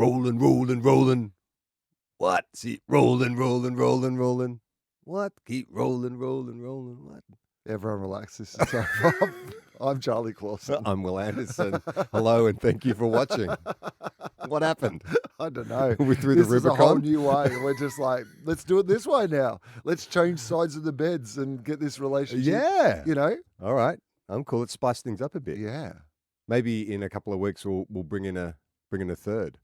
rolling, rolling, rolling. What? See, rolling, rolling, rolling, rolling. What? Keep rolling, rolling, rolling. What? Everyone relax. This is TOFOP. I'm Charlie Clausen. I'm Will Anderson. Hello, and thank you for watching. What happened? I don't know. We through the This is a whole Rubicon? new way. We're just like, let's do it this way now. Let's change sides of the beds and get this relationship. Yeah. You know? All right. I'm cool. Let's spice things up a bit. Yeah. Maybe in a couple of weeks we'll bring in a third.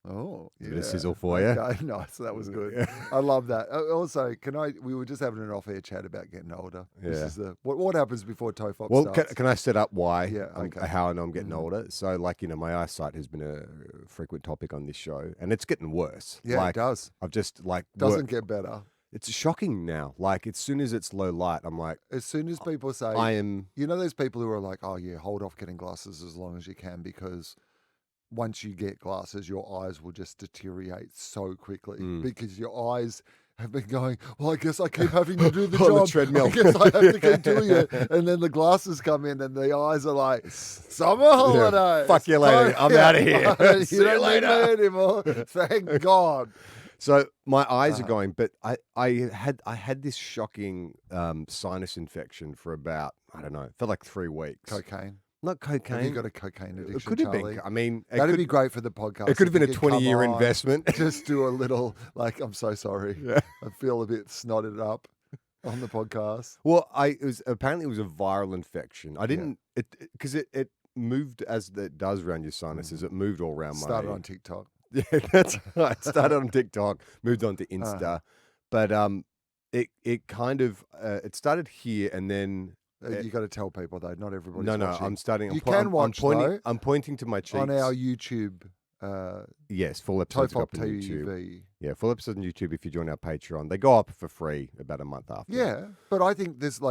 Oh, yeah. Bit of sizzle for you. Okay, nice. That was good. I love that. Also, we were just having an off-air chat about getting older. Yeah. This is what happens before TOFOP Well, starts. can I set up why? Yeah, okay. How I know I'm getting older. So, my eyesight has been a frequent topic on this show, and it's getting worse. Yeah, it does. I've just Doesn't get better. It's shocking now. As soon as it's low light, I'm like, as soon as people say, you know, those people who are like, oh yeah, hold off getting glasses as long as you can because once you get glasses, your eyes will just deteriorate so quickly because your eyes have been going, well, I guess I keep having to do the job. The treadmill. I guess I have to keep doing it. And then the glasses come in and the eyes are like, summer holidays. Fuck you later. I'm out of here. You See you don't need later. me anymore. Thank God. So my eyes are going, but I had this shocking sinus infection for about, I don't know, for like 3 weeks. Cocaine. Not cocaine. Have you got a cocaine addiction, It could have Charlie? been. I mean, that'd be great for the podcast. It could have been a if you could 20-year come on, investment. Just do a little, I'm so sorry. Yeah. I feel a bit snotted up on the podcast. Well, apparently it was a viral infection. I didn't, because it moved as it does around your sinuses. It moved all around Started on TikTok. Yeah, that's right. Started on TikTok, moved on to Insta, but it kind of it started here and then. You got to tell people though, not everybody's No, watching. I'm starting. You can watch though. I'm pointing to my cheeks on our YouTube. Yes, full episodes go TOFOP up on YouTube. TV. Yeah, full episodes on YouTube. If you join our Patreon, they go up for free about a month after. Yeah, but I think there's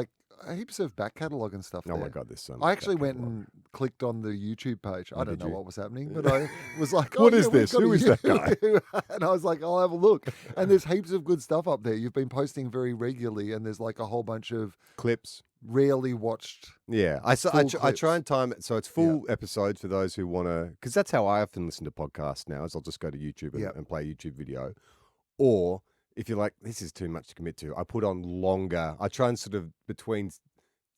heaps of back catalogue and stuff. Oh there. my God, there's so much. I actually back went catalogue. and clicked on the YouTube page. I don't know you? what was happening, but I was like, What oh, is yeah, we've this? got Who a is that guy? YouTube. And I was like, I'll have a look. And there's heaps of good stuff up there. You've been posting very regularly, and there's like a whole bunch of Clips. rarely watched. Yeah, I try and time it so it's full episodes for those who want to, because that's how I often listen to podcasts now. Is I'll just go to YouTube and play a YouTube video, or if you're like, this is too much to commit to, I put on longer. I try and sort of between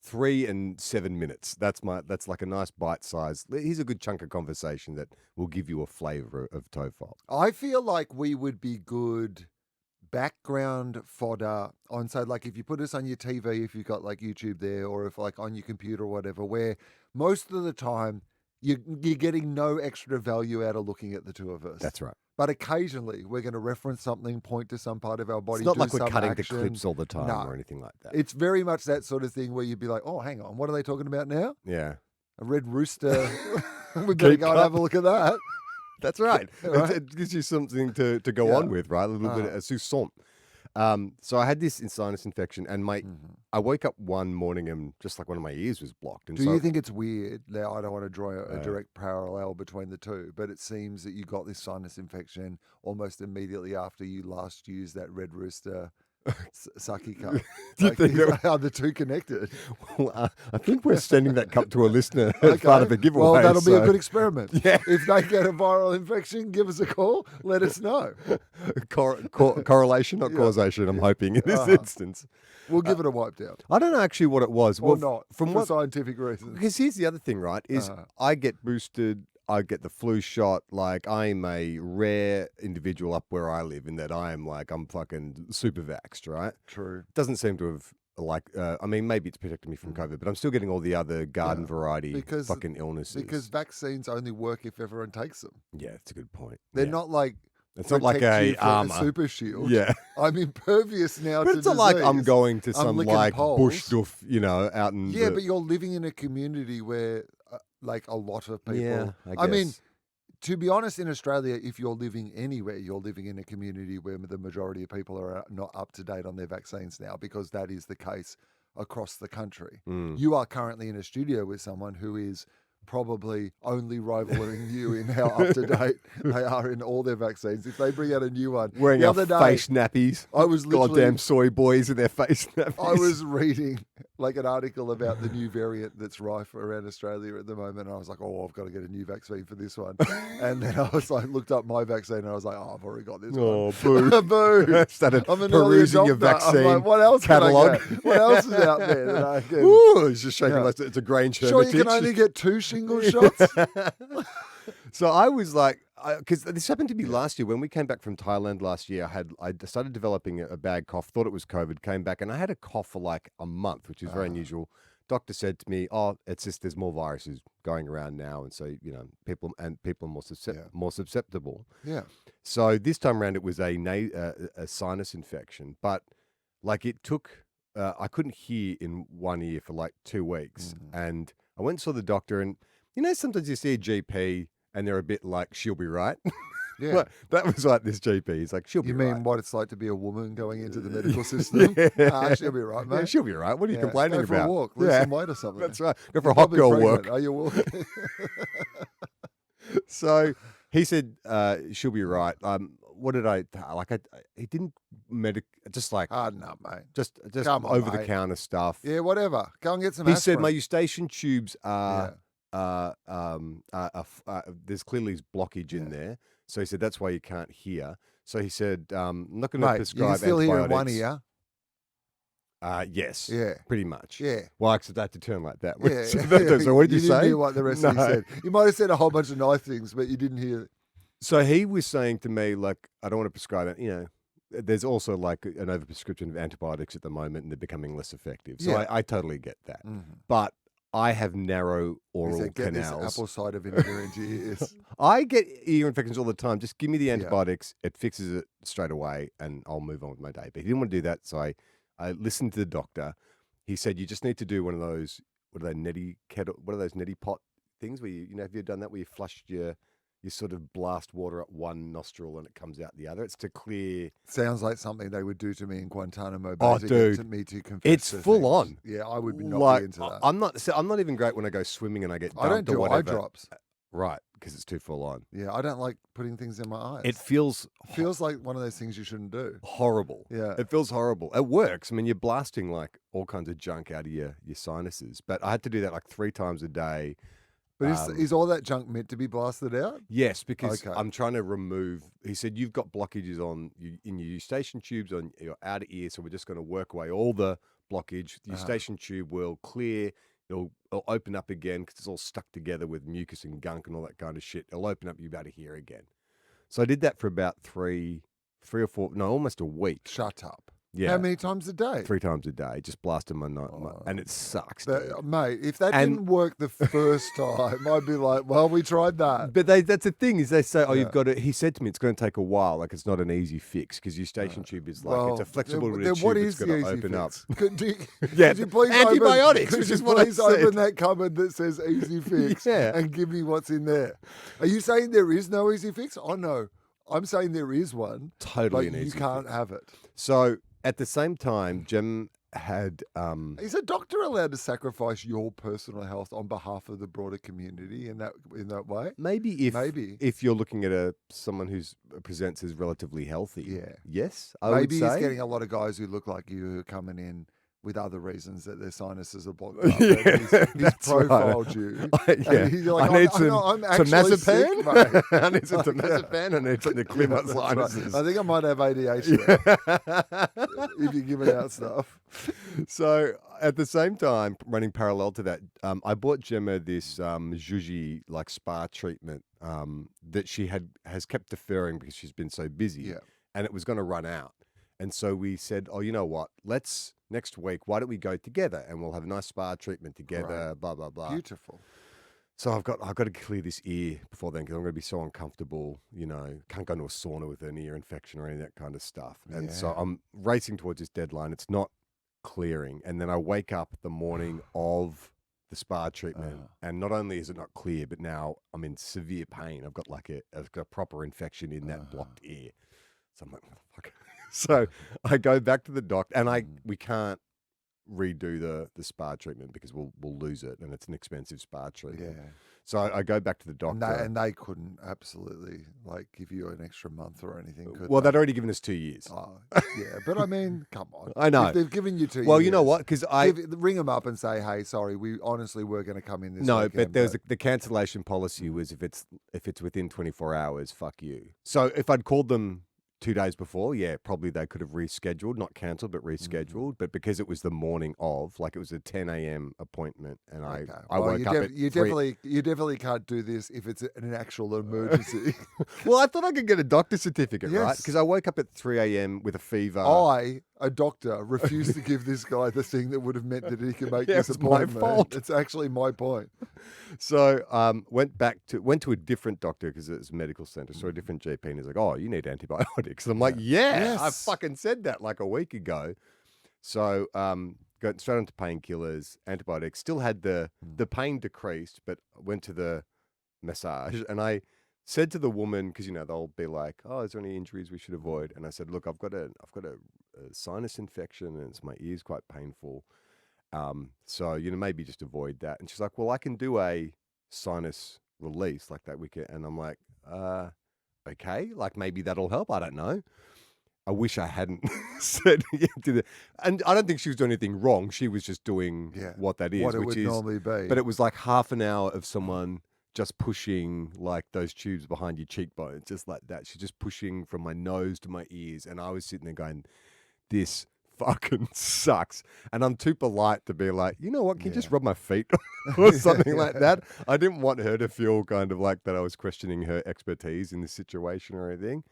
3 and 7 minutes. That's like a nice bite size. Here's a good chunk of conversation that will give you a flavour of TOFOP. I feel like we would be good background fodder on, so like if you put us on your TV, if you've got like YouTube there, or if like on your computer or whatever, where most of the time you're getting no extra value out of looking at the two of us. That's right. But occasionally we're going to reference something, point to some part of our body. It's not do like we're some cutting action. the clips all the time No. or anything like that. It's very much that sort of thing where you'd be like, oh, hang on, what are they talking about now? Yeah. A red rooster. We better go and have a look at that. That's right. Right. It gives you something to go on with, right? A little bit of soupçon. So I had this sinus infection, and I woke up one morning and just like one of my ears was blocked. And Do you think it's weird? Now, I don't want to draw a direct parallel between the two, but it seems that you got this sinus infection almost immediately after you last used that red rooster sucky cup. Do you think are the two connected? Well, I think we're sending that cup to a listener as part of a giveaway. Well, that'll be a good experiment. Yeah. If they get a viral infection, give us a call. Let us know. Correlation, not causation, I'm hoping, in this instance. We'll give it a wipe down. I don't know actually what it was. Or not, for scientific reasons. Because here's the other thing, right, is I get boosted, I get the flu shot. Like, I'm a rare individual up where I live in that I'm fucking super vaxxed, right? True. Doesn't seem to have, I mean, maybe it's protected me from COVID, but I'm still getting all the other garden variety fucking illnesses. Because vaccines only work if everyone takes them. Yeah, that's a good point. They're not like... It's not like a armor. super shield. Yeah. I'm impervious now But to it's not like I'm disease. going to I'm some licking bush poles. stuff, out in Yeah, but you're living in a community where a lot of people... Yeah, I mean, to be honest, in Australia, if you're living anywhere, you're living in a community where the majority of people are not up to date on their vaccines now, because that is the case across the country. You are currently in a studio with someone who is probably only rivaling you in how up to date they are in all their vaccines. If they bring out a new one, wearing the our other day, face nappies, I was literally, goddamn soy boys in their face nappies. I was reading like an article about the new variant that's rife around Australia at the moment. And I was like, oh, I've got to get a new vaccine for this one. And then I was like, looked up my vaccine and I was like, oh, I've already got this one. Boo. Boo. Started I'm an early perusing your adopter. vaccine I'm like, what else catalogue. can I get? What else is out there that I can? Ooh, he's just shaking like it's a Grange Sure, Hermitage. you can only get 2 shingle shots? So I was like, because this happened to me last year when we came back from Thailand last year. I started developing a bad cough, thought it was COVID, came back, and I had a cough for like a month, which is very unusual. Doctor said to me, "Oh, it's just there's more viruses going around now, and so people are more susceptible." Yeah. So this time around, it was a sinus infection, but like it took. I couldn't hear in one ear for like 2 weeks, and I went and saw the doctor, and sometimes you see a GP and they're a bit like, she'll be right. Yeah. But that was like this GP. He's like, she'll be right. You mean what it's like to be a woman going into the medical system? She'll be right, mate. Yeah, she'll be right. What are you complaining Go for about? a walk, lose some weight or something. That's right. Go for a hot girl walk. Are you walking? So he said, she'll be right. What did he didn't just like, no, mate. Just Come on, over the mate. counter stuff. Yeah, whatever. Go and get some He aspirin. said, my eustachian tubes are, there's clearly blockage in there. So he said, that's why you can't hear. So he said, I'm not going to prescribe antibiotics. You can still hear in one ear. Yes. Yeah. Pretty much. Yeah. Well, I had to turn like that. Yeah. So what did you say? You didn't hear what the rest of you said. You might have said a whole bunch of nice things, but you didn't hear. So he was saying to me, like, I don't want to prescribe it. There's also like an overprescription of antibiotics at the moment and they're becoming less effective. So I totally get that. But I have narrow oral Get canals. this apple cider vinegar into your ears. I get ear infections all the time. Just give me the antibiotics. It fixes it straight away and I'll move on with my day. But he didn't want to do that. So I listened to the doctor. He said, you just need to do one of those, what are those neti pot things where have you done that where you flushed you sort of blast water up one nostril and it comes out the other. It's to clear. Sounds like something they would do to me in Guantanamo Bay. Oh, dude, to me to confess. it's full on. Yeah, I would not be into that. I'm not even great when I go swimming and I get dumped. I don't do eye drops. Right, because it's too full on. Yeah, I don't like putting things in my eyes. It feels like one of those things you shouldn't do. Horrible. Yeah, it feels horrible. It works. I mean, you're blasting like all kinds of junk out of your sinuses. But I had to do that like 3 times a day. But is all that junk meant to be blasted out? Yes, because I'm trying to remove. He said you've got blockages in your eustachian tubes on your outer ear, so we're just going to work away all the blockage. The eustachian tube will clear. It'll open up again because it's all stuck together with mucus and gunk and all that kind of shit. It'll open up. You'll be able to hear again. So I did that for about 3 or 4, no, almost a week. Shut up. Yeah. How many times a day? 3 times a day, just blasting my night, and it sucks. Mate, if that didn't work the first time, I'd be like, well, we tried that. But that's the thing is they say, you've got to. He said to me, it's going to take a while. Like it's not an easy fix because eustachian tube is like it's a flexible tube. What is it's going to open fix? up? Could you please antibiotics, which is what I said. Open that cupboard that says easy fix and give me what's in there. Are you saying there is no easy fix? Oh no, I'm saying there is one. Totally, but an easy you can't fix. have it. So. At the same time, Jim had... Is a doctor allowed to sacrifice your personal health on behalf of the broader community in that way? Maybe if you're looking at someone who presents as relatively healthy. Yeah. Yes, Maybe would say. He's getting a lot of guys who look like you who are coming in with other reasons that their sinuses are blocked up. He's profiled you. I need some temazepam. Sick, I need some temazepam. I need something to clear my sinuses. Right. I think I might have ADHD if you're giving out stuff. So at the same time, running parallel to that, I bought Gemma this Juji like spa treatment that she has kept deferring because she's been so busy, and it was going to run out. And so we said, oh, you know what? Next week, why don't we go together and we'll have a nice spa treatment together, blah, blah, blah. Beautiful. So I've got to clear this ear before then because I'm going to be so uncomfortable, can't go into a sauna with an ear infection or any of that kind of stuff. And so I'm racing towards this deadline. It's not clearing. And then I wake up the morning of the spa treatment and not only is it not clear, but now I'm in severe pain. I've got a proper infection in that blocked ear. So I'm like, motherfucker. So I go back to the doctor and we can't redo the spa treatment because we'll lose it, and it's an expensive spa treatment. Yeah. So I go back to the doctor. And they couldn't absolutely give you an extra month or anything, could Well, they? they'd already given us 2 years. Oh, yeah, but I mean, come on. I know. If they've given you 2 years. Well, you know what? Because ring them up and say, hey, sorry, we honestly were going to come in this No, weekend, but there's the cancellation policy was if it's within 24 hours, fuck you. So if I'd called them 2 days before, yeah, probably they could have rescheduled, not cancelled, but rescheduled. But because it was the morning of, it was a 10 a.m. appointment, and I woke up at you definitely can't do this if it's an actual emergency. Well, I thought I could get a doctor's certificate, right? Yes. Because I woke up at 3 a.m. with a fever. A doctor, refused to give this guy the thing that would have meant that he could make this it's my appointment. fault. It's actually my point. So went to a different doctor because it's a medical center. So a different GP, and he's like, "Oh, you need antibiotics." And I'm like, "Yeah, I fucking said that like a week ago." So got straight onto painkillers, antibiotics. Still had the pain decreased, but went to the massage, and I said to the woman, because they'll be like, "Oh, is there any injuries we should avoid?" And I said, "Look, I've got a sinus infection, and my ear's quite painful. So maybe just avoid that." And she's like, "Well, I can do a sinus release like that weekend." And I'm like, "Okay, maybe that'll help. I don't know." I wish I hadn't said to the, and I don't think she was doing anything wrong. She was just doing what that is, what it which would is normally be. But it was like half an hour of someone just pushing those tubes behind your cheekbones, just like that. She's just pushing from my nose to my ears, and I was sitting there going, "This fucking sucks." And I'm too polite to be like, "You know what? Can you just rub my feet?" or something like that. I didn't want her to feel kind of like that I was questioning her expertise in this situation or anything.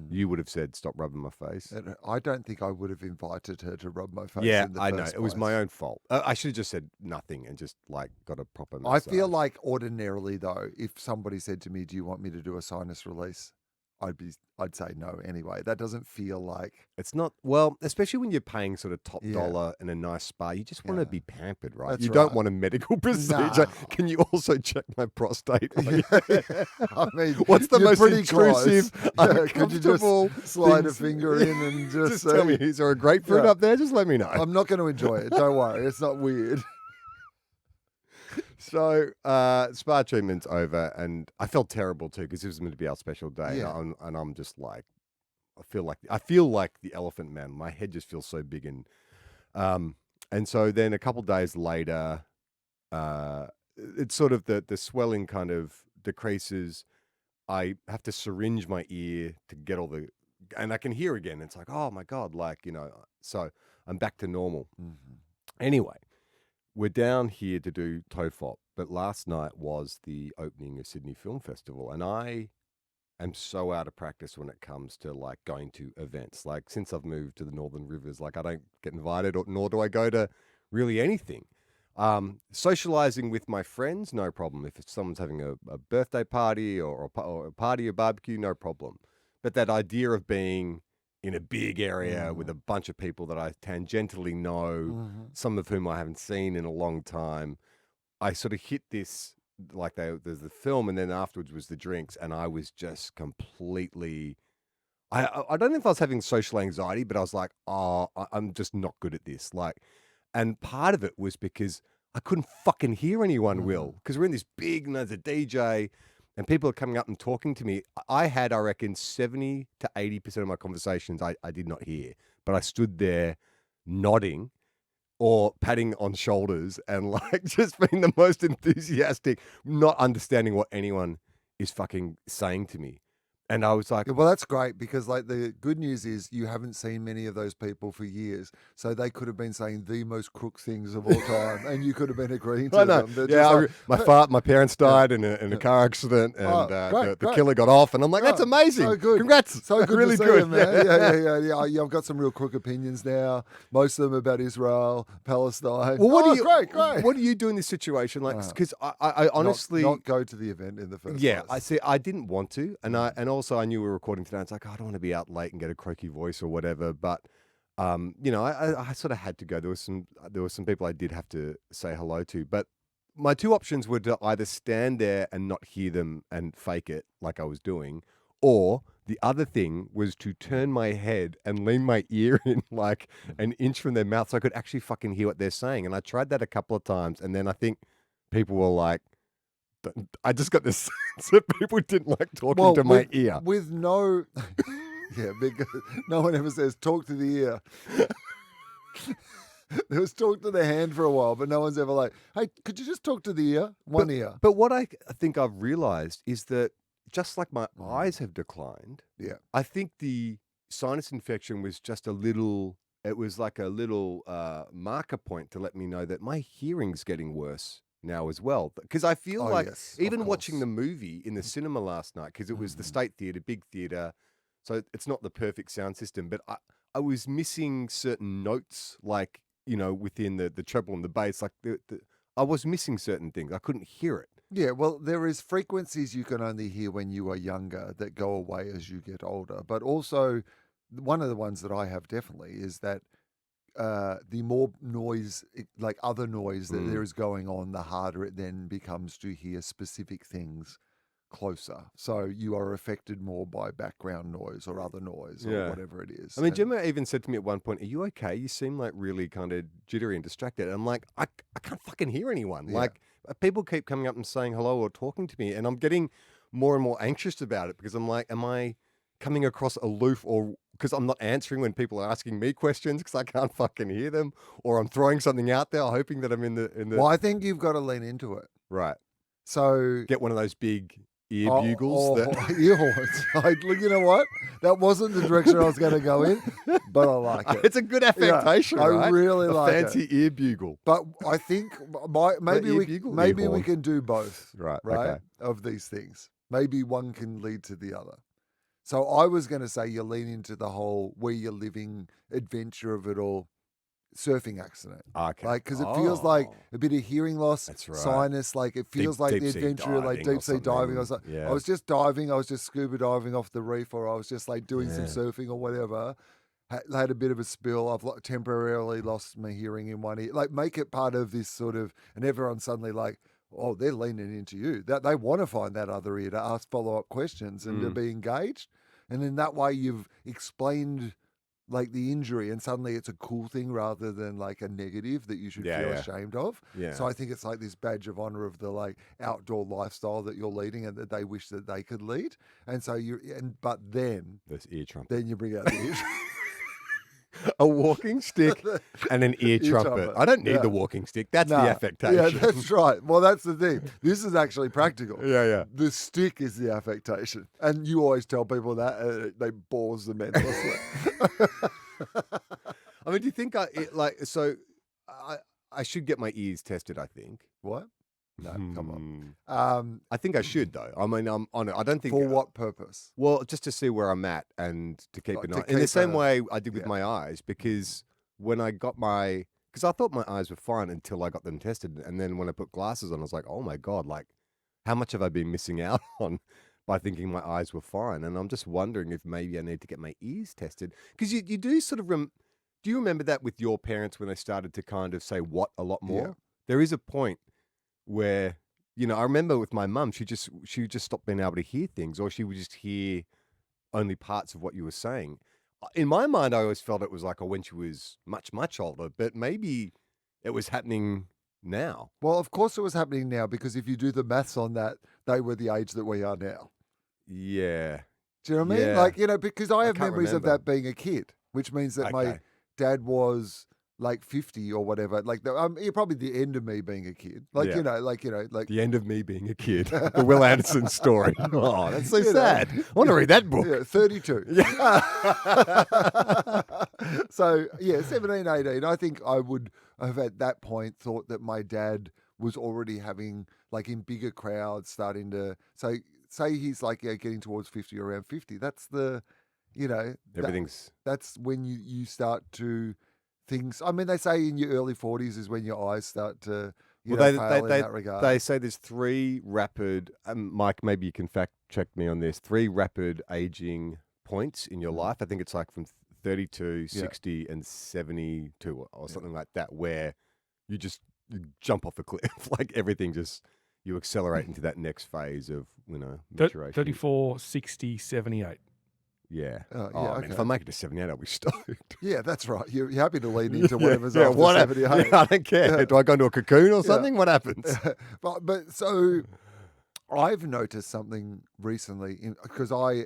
You would have said, "Stop rubbing my face." And I don't think I would have invited her to rub my face. Yeah, in the I know. first It was place. my own fault. I should have just said nothing and just got a proper massage. I feel like ordinarily though, if somebody said to me, "Do you want me to do a sinus release?" I'd say no anyway. That doesn't feel like it's not, well, especially when you're paying sort of top dollar in a nice spa. You just want to be pampered, right? That's you don't right. want a medical procedure. Nah. Can you also check my prostate? I mean, What's the you're most pretty intrusive, close. Could you uncomfortable just slide things? a finger in and just tell me, is there a grapefruit up there? Just let me know. I'm not going to enjoy it. Don't worry. It's not weird. So spa treatment's over, and I felt terrible too because it was meant to be our special day, and I'm just like, I feel like the elephant man. My head just feels so big, and so then a couple days later, it's sort of the swelling kind of decreases. I have to syringe my ear to get all the, and I can hear again. It's like, oh my God, so I'm back to normal. Mm-hmm. Anyway, we're down here to do TOFOP, but last night was the opening of Sydney Film Festival, and I am so out of practice when it comes to going to events. Since I've moved to the Northern Rivers, I don't get invited, nor do I go to really anything. Socializing with my friends, no problem. If someone's having a birthday party or a party or barbecue, no problem. But that idea of being in a big area with a bunch of people that I tangentially know, some of whom I haven't seen in a long time, I sort of hit this, there's the film, and then afterwards was the drinks, and I was just completely, I don't know if I was having social anxiety, but I was like, oh, I'm just not good at this. And part of it was because I couldn't fucking hear anyone, Will, because we're in this big, there's a DJ, and people are coming up and talking to me. I had, I reckon, 70 to 80% of my conversations I did not hear, but I stood there nodding or patting on shoulders and just being the most enthusiastic, not understanding what anyone is fucking saying to me. And I was like, well, that's great because the good news is you haven't seen many of those people for years. So they could have been saying the most crook things of all time and you could have been agreeing to them. Yeah, my parents died in a car accident and the killer got off. And I'm like, that's amazing. So good. Congrats. So good really to see good. Him, man. Yeah. I've got some real crook opinions now. Most of them about Israel, Palestine. Well, great. What do you do in this situation? Because I honestly not go to to the event in the first place. Yeah, I didn't want to, and also I knew we were recording today. It's like, I don't want to be out late and get a croaky voice or whatever. But I sort of had to go. There were some people I did have to say hello to. But my two options were to either stand there and not hear them and fake it like I was doing, or The other thing was to turn my head and lean my ear in like an inch from their mouth so I could actually fucking hear what they're saying. And I tried that a couple of times, and then I think people were like, I just got this sense that people didn't like talking to my ear. With no, because no one ever says talk to the ear. There was talk to the hand for a while, but no one's ever like, hey, could you just talk to the ear? One ear. But what I think I've realized is that just like my eyes have declined, I think the sinus infection was just it was like a little marker point to let me know that my hearing's getting worse now as well. Because I feel even watching the movie in the cinema last night, because it was the State Theatre, big theatre, so it's not the perfect sound system, but I was missing certain notes, like, within the treble and the bass, like I was missing certain things. I couldn't hear it. Yeah, well, there is frequencies you can only hear when you are younger that go away as you get older. But also, one of the ones that I have definitely is that the more noise, like other noise that there is going on, the harder it then becomes to hear specific things closer. So you are affected more by background noise or other noise or whatever it is. I mean, Gemma even said to me at one point, "Are you okay? You seem like really kind of jittery and distracted." And I'm like, I can't fucking hear anyone. Yeah. Like, people keep coming up and saying hello or talking to me, and I'm getting more and more anxious about it because I'm like, am I coming across aloof, or because I'm not answering when people are asking me questions because I can't fucking hear them, or I'm throwing something out there hoping that I'm in the. Well, I think you've got to lean into it. Right. So get one of those big ear bugles. Ear horns. You know what? That wasn't the direction I was going to go in, but I like it. It's a good affectation, right? I really like it. Fancy ear bugle. But I think maybe we can do both. Right. Okay. Of these things. Maybe one can lead to the other. So I was going to say you lean into the whole where you're living adventure of it all. Surfing accident. Okay. Like, because it feels like a bit of hearing loss, That's right. sinus, like it feels like the adventure, like deep sea diving. I was like, I was just diving, I was just scuba diving off the reef, or I was just like doing some surfing or whatever. Had a bit of a spill. I've temporarily lost my hearing in one ear. Like, make it part of this sort of, and everyone's suddenly like, oh, they're leaning into you. That they want to find that other ear to ask follow-up questions and to be engaged. And in that way, you've explained like the injury, and suddenly it's a cool thing rather than like a negative that you should feel ashamed of. Yeah. So I think it's like this badge of honor of the like outdoor lifestyle that you're leading and that they wish that they could lead. And so but then this ear trumpet. Then you bring out the ear a walking stick and an ear trumpet. I don't need the walking stick. That's the affectation. Yeah, that's right. Well, that's the thing. This is actually practical. Yeah. The stick is the affectation. And you always tell people that, and they bores them endlessly. I mean, do you think I should get my ears tested, I think. What? No, come on. I think I should, though. I mean, I'm on it. I don't think. For what purpose? Well, just to see where I'm at and to keep an eye. In the same way I did with my eyes, because when I got because I thought my eyes were fine until I got them tested. And then when I put glasses on, I was like, oh my God, like, how much have I been missing out on by thinking my eyes were fine? And I'm just wondering if maybe I need to get my ears tested. Because you do sort of, do you remember that with your parents when they started to kind of say what a lot more? Yeah. There is a point where, I remember with my mum, she just stopped being able to hear things, or she would just hear only parts of what you were saying. In my mind, I always felt it was like when she was much, much older, but maybe it was happening now. Well, of course it was happening now, because if you do the maths on that, they were the age that we are now. Yeah. Do you know what I mean? Like, because I have memories of that being a kid, which means that my dad was like 50 or whatever, like probably the end of me being a kid, like the end of me being a kid, the Will Anderson story. Oh, that's so sad. I want to read that book. 32. So 17, 18. I think I would have at that point thought that my dad was already having, like, in bigger crowds, starting to say he's like getting towards 50 or around 50. That's the that's when you start to. Things. I mean, they say in your early 40s is when your eyes start to fail in that regard. They say there's three rapid. Mike, maybe you can fact check me on this. 3 rapid aging points in your life. I think it's like from 32, 60, and 72 or something like that, where you jump off a cliff. Like everything you accelerate into that next phase of maturation. 34, 60, 78. Yeah. Yeah, I mean, if I make it to 78, I'll be stoked. Yeah, that's right. You're happy to lean into Yeah, whatever's yeah, after 78. Yeah, I don't care. Yeah. Do I go into a cocoon or Yeah. something? What happens? But so I've noticed something recently because I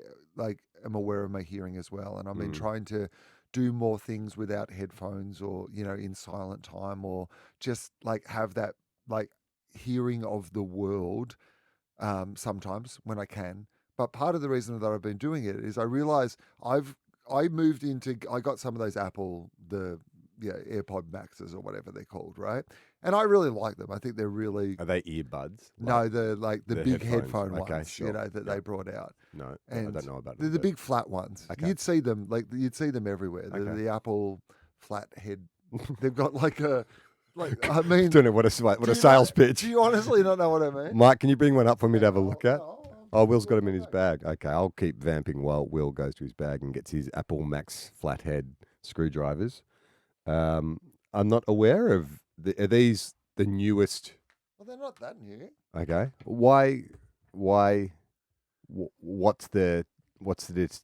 am aware of my hearing as well, and I've been trying to do more things without headphones or in silent time, or just have that hearing of the world sometimes when I can. But part of the reason that I've been doing it is I realize I got some of those Apple AirPod Maxes or whatever they're called, right? And I really like them. I think they're really. Are they earbuds? No, they're the big headphone Okay, ones, sure. that they brought out. No, And I don't know about they're them. the big flat ones. Okay. You'd see them everywhere. The Apple flat head. They've got I mean, Don't know what a sales pitch. Do you honestly not know what I mean? Mike, can you bring one up for me to have a look at? No, Oh, Will's got him in his bag. Okay, I'll keep vamping while Will goes to his bag and gets his Apple Max flathead screwdrivers. I'm not aware of are these the newest? Well, they're not that new. Okay, why? What's the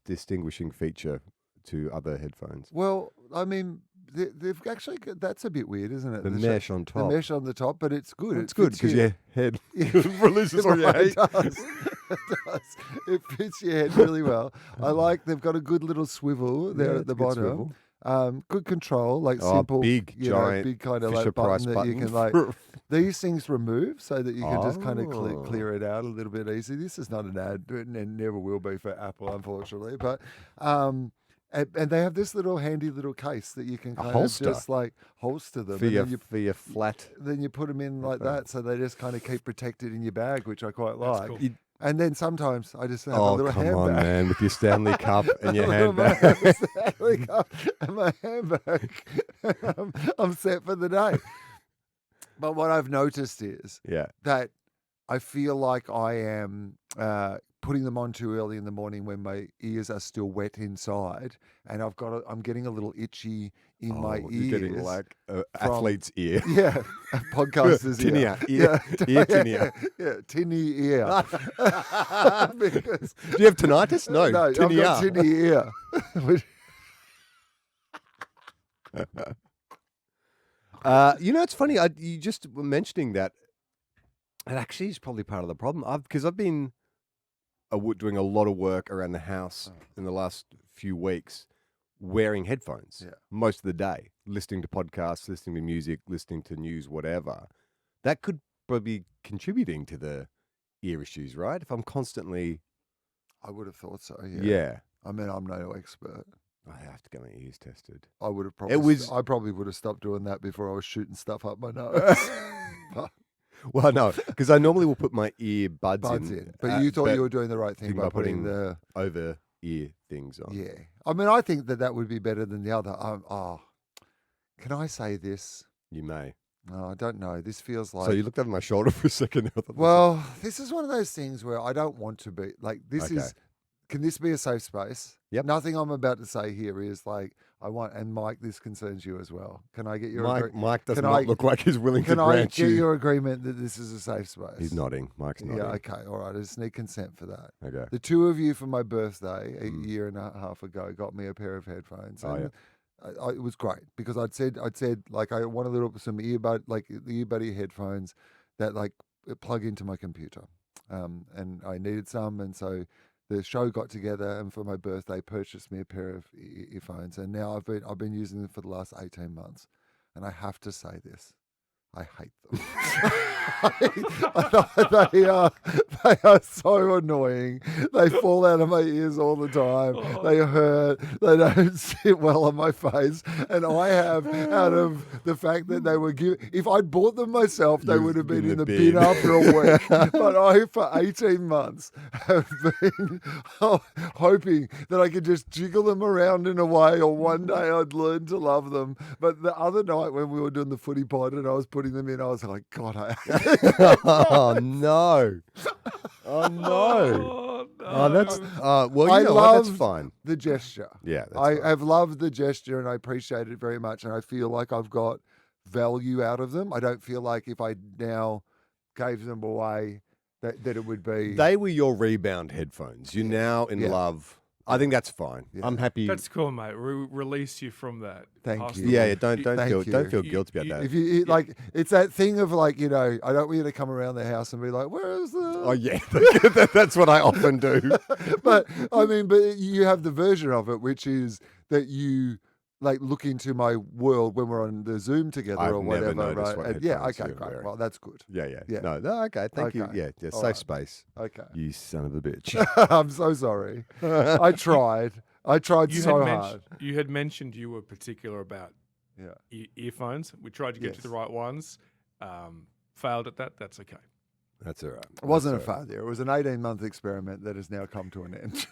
distinguishing feature to other headphones? Well, I mean, they've actually that's a bit weird, isn't it? The mesh on top. The mesh on the top, but it's good. It's good because your head releases all your It hate. does. It does. It fits your head really well. They've got a good little swivel there at the bottom. Good control, simple, big, giant, big kind of Fisher-Price button that you button. can these things remove so that you can just kind of clear it out a little bit easy. This is not an ad, and never will be for Apple, unfortunately. But and they have this handy little case that you can kind of just holster them for your flat. Then you put them in like that, so they just kind of keep protected in your bag, which I quite like. Cool. And then sometimes I just have a little handbag. Oh, come on, man, with your Stanley Cup and your My handbag. Stanley Cup and my handbag. I'm set for the day. But what I've noticed is that I feel like I am putting them on too early in the morning when my ears are still wet inside, and I'm getting a little itchy in my ears. You're getting like athlete's ear. Yeah, a podcaster's tinea. ear. Ear tinea. Yeah, tinny ear. Because, do you have tinnitus? No, tinea. I've got tinny ear. It's funny. You just were mentioning that. It actually is probably part of the problem. Because I've been doing a lot of work around the house in the last few weeks, wearing headphones most of the day, listening to podcasts, listening to music, listening to news, whatever. That could probably be contributing to the ear issues, right? If I'm constantly... I would have thought so, Yeah. I mean, I'm no expert. I have to get my ears tested. I would have I probably would have stopped doing that before I was shooting stuff up my nose. Well, no, because I normally will put my earbuds in. But you thought you were doing the right thing by putting the over ear things on. Yeah. I mean, I think that would be better than the other. Can I say this? You may. No, I don't know. This feels like... So you looked over my shoulder for a second. Well, this is one of those things where I don't want to be... Can this be a safe space? Yep. Nothing I'm about to say here is and Mike, this concerns you as well. Can I get your Mike does not look like he's willing to grant you. Can I get your agreement that this is a safe space? He's nodding. Mike's nodding. Yeah, okay, all right. I just need consent for that. Okay. The two of you for my birthday a year and a half ago got me a pair of headphones. And it was great because I'd said I wanted some the earbuddy headphones that plug into my computer, and I needed some, and so the show got together, and for my birthday purchased me a pair of earphones, and now I've been using them for the last 18 months, and I have to say this. I hate them. They are so annoying. They fall out of my ears all the time. They hurt. They don't sit well on my face. And I have, out of the fact that they were if I'd bought them myself, they would have been in the bin after a week. But I, for 18 months, have been hoping that I could just jiggle them around in a way, or one day I'd learn to love them. But the other night when we were doing the footy pod and I was putting them in, I was like, God, I hate them. Oh, no. Oh, no. Oh, that's, that's fine. The gesture. Yeah, that's I have loved the gesture and I appreciate it very much. And I feel like I've got value out of them. I don't feel like if I now gave them away that it would be. They were your rebound headphones. You're now in love I think that's fine. Yeah. I'm happy. That's cool, mate. Release you from that. Thank Pass you. the Yeah, ball. don't Thank don't you. feel guilty about that. If you like, it's that thing of like, I don't want you to come around the house and be like, "Where's the?" Oh yeah, that's what I often do. But I mean, but you have the version of it, which is that you like look into my world when we're on the Zoom together I've or never whatever, noticed right? what And yeah, headphones okay, you're great. wearing. Well, that's good. Yeah. Yeah. No, okay. Thank you. Okay. Yeah, All safe right. space. Okay. You son of a bitch. I'm so sorry. I tried. I tried so hard. You had mentioned you were particular about Yeah. earphones. We tried to get to the right ones. Failed at that. That's okay. That's all right. It wasn't a failure. It was an 18-month experiment that has now come to an end.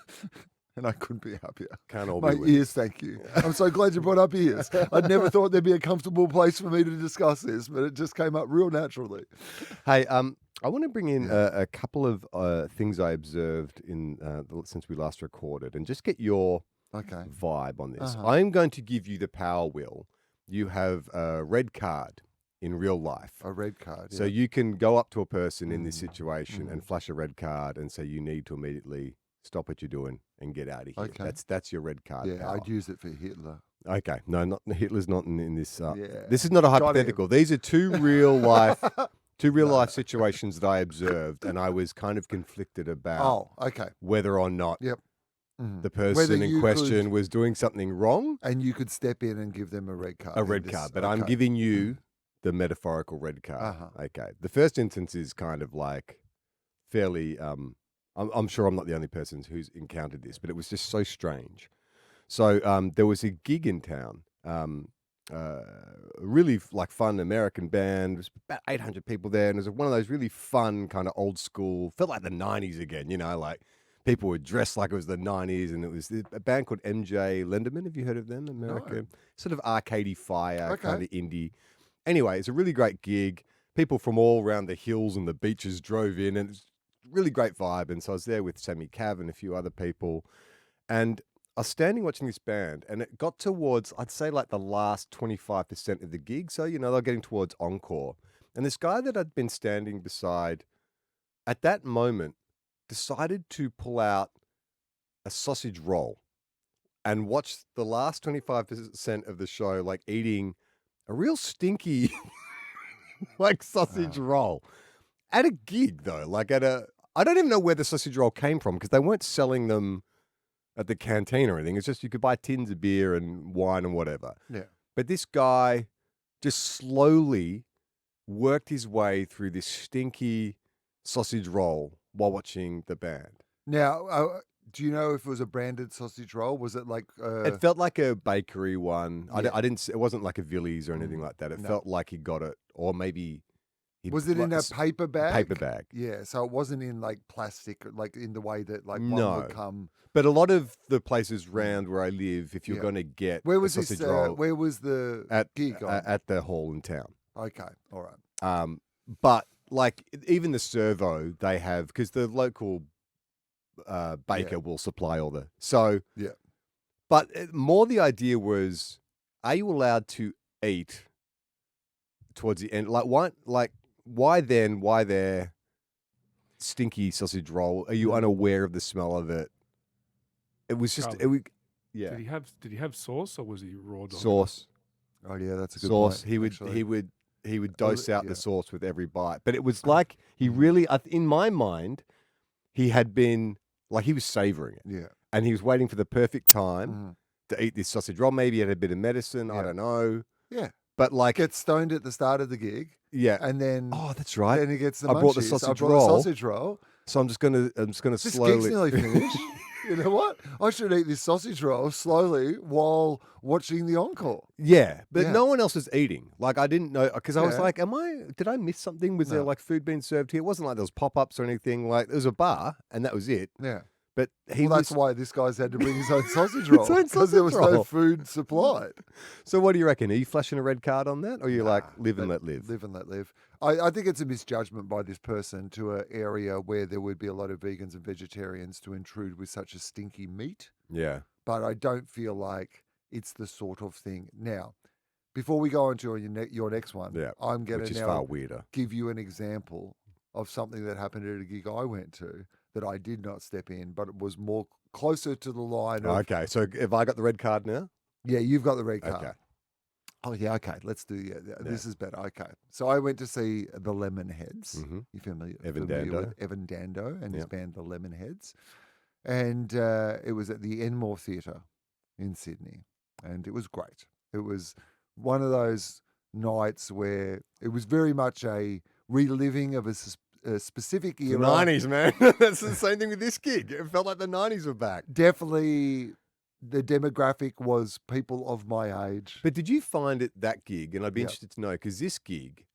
And I couldn't be happier. Can't all My be winners. ears, thank you. I'm so glad you brought up ears. I'd never thought there'd be a comfortable place for me to discuss this, but it just came up real naturally. Hey, I want to bring in a couple of things I observed in since we last recorded, and just get your vibe on this. I'm going to give you the power wheel. You have a red card in real life. A red card. So you can go up to a person in this situation and flash a red card and say you need to immediately stop what you're doing and get out of here. Okay. That's your red card. Yeah, power. I'd use it for Hitler. Okay, no, not Hitler's not in this. This is not a hypothetical. These are two real life situations that I observed, and I was kind of conflicted about. Whether or not the person in question was doing something wrong, and you could step in and give them a red card. A red card, but I'm giving you the metaphorical red card. Okay, the first instance is kind of like fairly. I'm sure I'm not the only person who's encountered this, but it was just so strange. So there was a gig in town, really like fun American band. There was about 800 people there, and it was one of those really fun kind of old school, felt like the 90s again, like people were dressed like it was the 90s, and it was a band called MJ Lenderman. Have you heard of them? America, No. Sort of arcadey fire, kind of indie. Anyway, it's a really great gig. People from all around the hills and the beaches drove in, and it's really great vibe. And so I was there with Sammy Cav and a few other people, and I was standing watching this band, and it got towards, I'd say, like the last 25% of the gig. So, they're getting towards encore. And this guy that I'd been standing beside at that moment decided to pull out a sausage roll and watch the last 25% of the show, like eating a real stinky, like sausage roll at a gig, though. Like I don't even know where the sausage roll came from, because they weren't selling them at the canteen or anything. It's just you could buy tins of beer and wine and whatever. Yeah. But this guy just slowly worked his way through this stinky sausage roll while watching the band. Now, do you know if it was a branded sausage roll? Was it like? It felt like a bakery one. Yeah. I didn't. It wasn't like a Villies or anything like that. It felt like he got it, or maybe. Was it in a paper bag? Paper bag. Yeah, so it wasn't in like plastic, like in the way that like one would come. But a lot of the places around where I live, if you're going to get where was a sausage this? roll, Where was the gig on? at the hall in town. Okay, all right. But like even the servo, they have, because the local baker will supply all the But more the idea was, are you allowed to eat towards the end? Like why then? Why their stinky sausage roll? Are you unaware of the smell of it? It was just Did he have sauce, or was he raw dog? Sauce. Oh yeah, that's a good sauce. Point, He would dose out the sauce with every bite. But it was like he really, in my mind, he had been like he was savoring it. Yeah, and he was waiting for the perfect time to eat this sausage roll. Maybe he had a bit of medicine. I don't know. Yeah. But like, gets stoned at the start of the gig. Yeah. And then that's right. Then he gets the I brought the sausage roll. So I'm just gonna this slowly. Gig's nearly finished. You know what? I should eat this sausage roll slowly while watching the encore. Yeah, but no one else was eating. Like I didn't know, because I was like, did I miss something? Was there like food being served here? It wasn't like there was pop-ups or anything. Like there was a bar and that was it. Yeah. But that's why this guy's had to bring his own sausage roll, because there was no food supplied. So what do you reckon? Are you flashing a red card on that, or are you like live and let live? Live and let live. I think it's a misjudgment by this person to an area where there would be a lot of vegans and vegetarians to intrude with such a stinky meat. Yeah. But I don't feel like it's the sort of thing. Now, before we go on to your next one, I'm going to far weirder. Give you an example of something that happened at a gig I went to that I did not step in, but it was more closer to the line of, Okay, so have I got the red card now? yeah, you've got the red card. Okay. Oh, yeah, okay, let's do, this is better. Okay. So I went to see the Lemonheads. Mm-hmm. You familiar Dando. with Evan Dando and his band, the Lemonheads? And it was at the Enmore Theatre in Sydney. And it was great. It was one of those nights where it was very much a reliving of a specific era. The 90s, man. That's the same thing with this gig. It felt like the 90s were back. Definitely the demographic was people of my age. But did you find it, that gig, and I'd be interested to know, because this gig,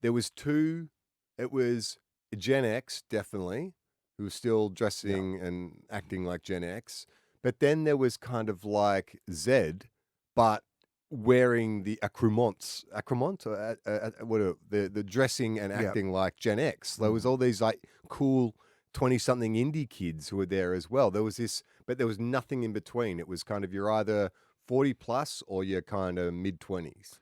there was two, it was Gen X, definitely, who was still dressing and acting like Gen X. But then there was kind of like Z, but wearing the accoutrements, the dressing and acting like Gen X. There was all these like cool 20-something indie kids who were there as well. There was this, but there was nothing in between. It was kind of, you're either 40 plus or you're kind of mid-20s.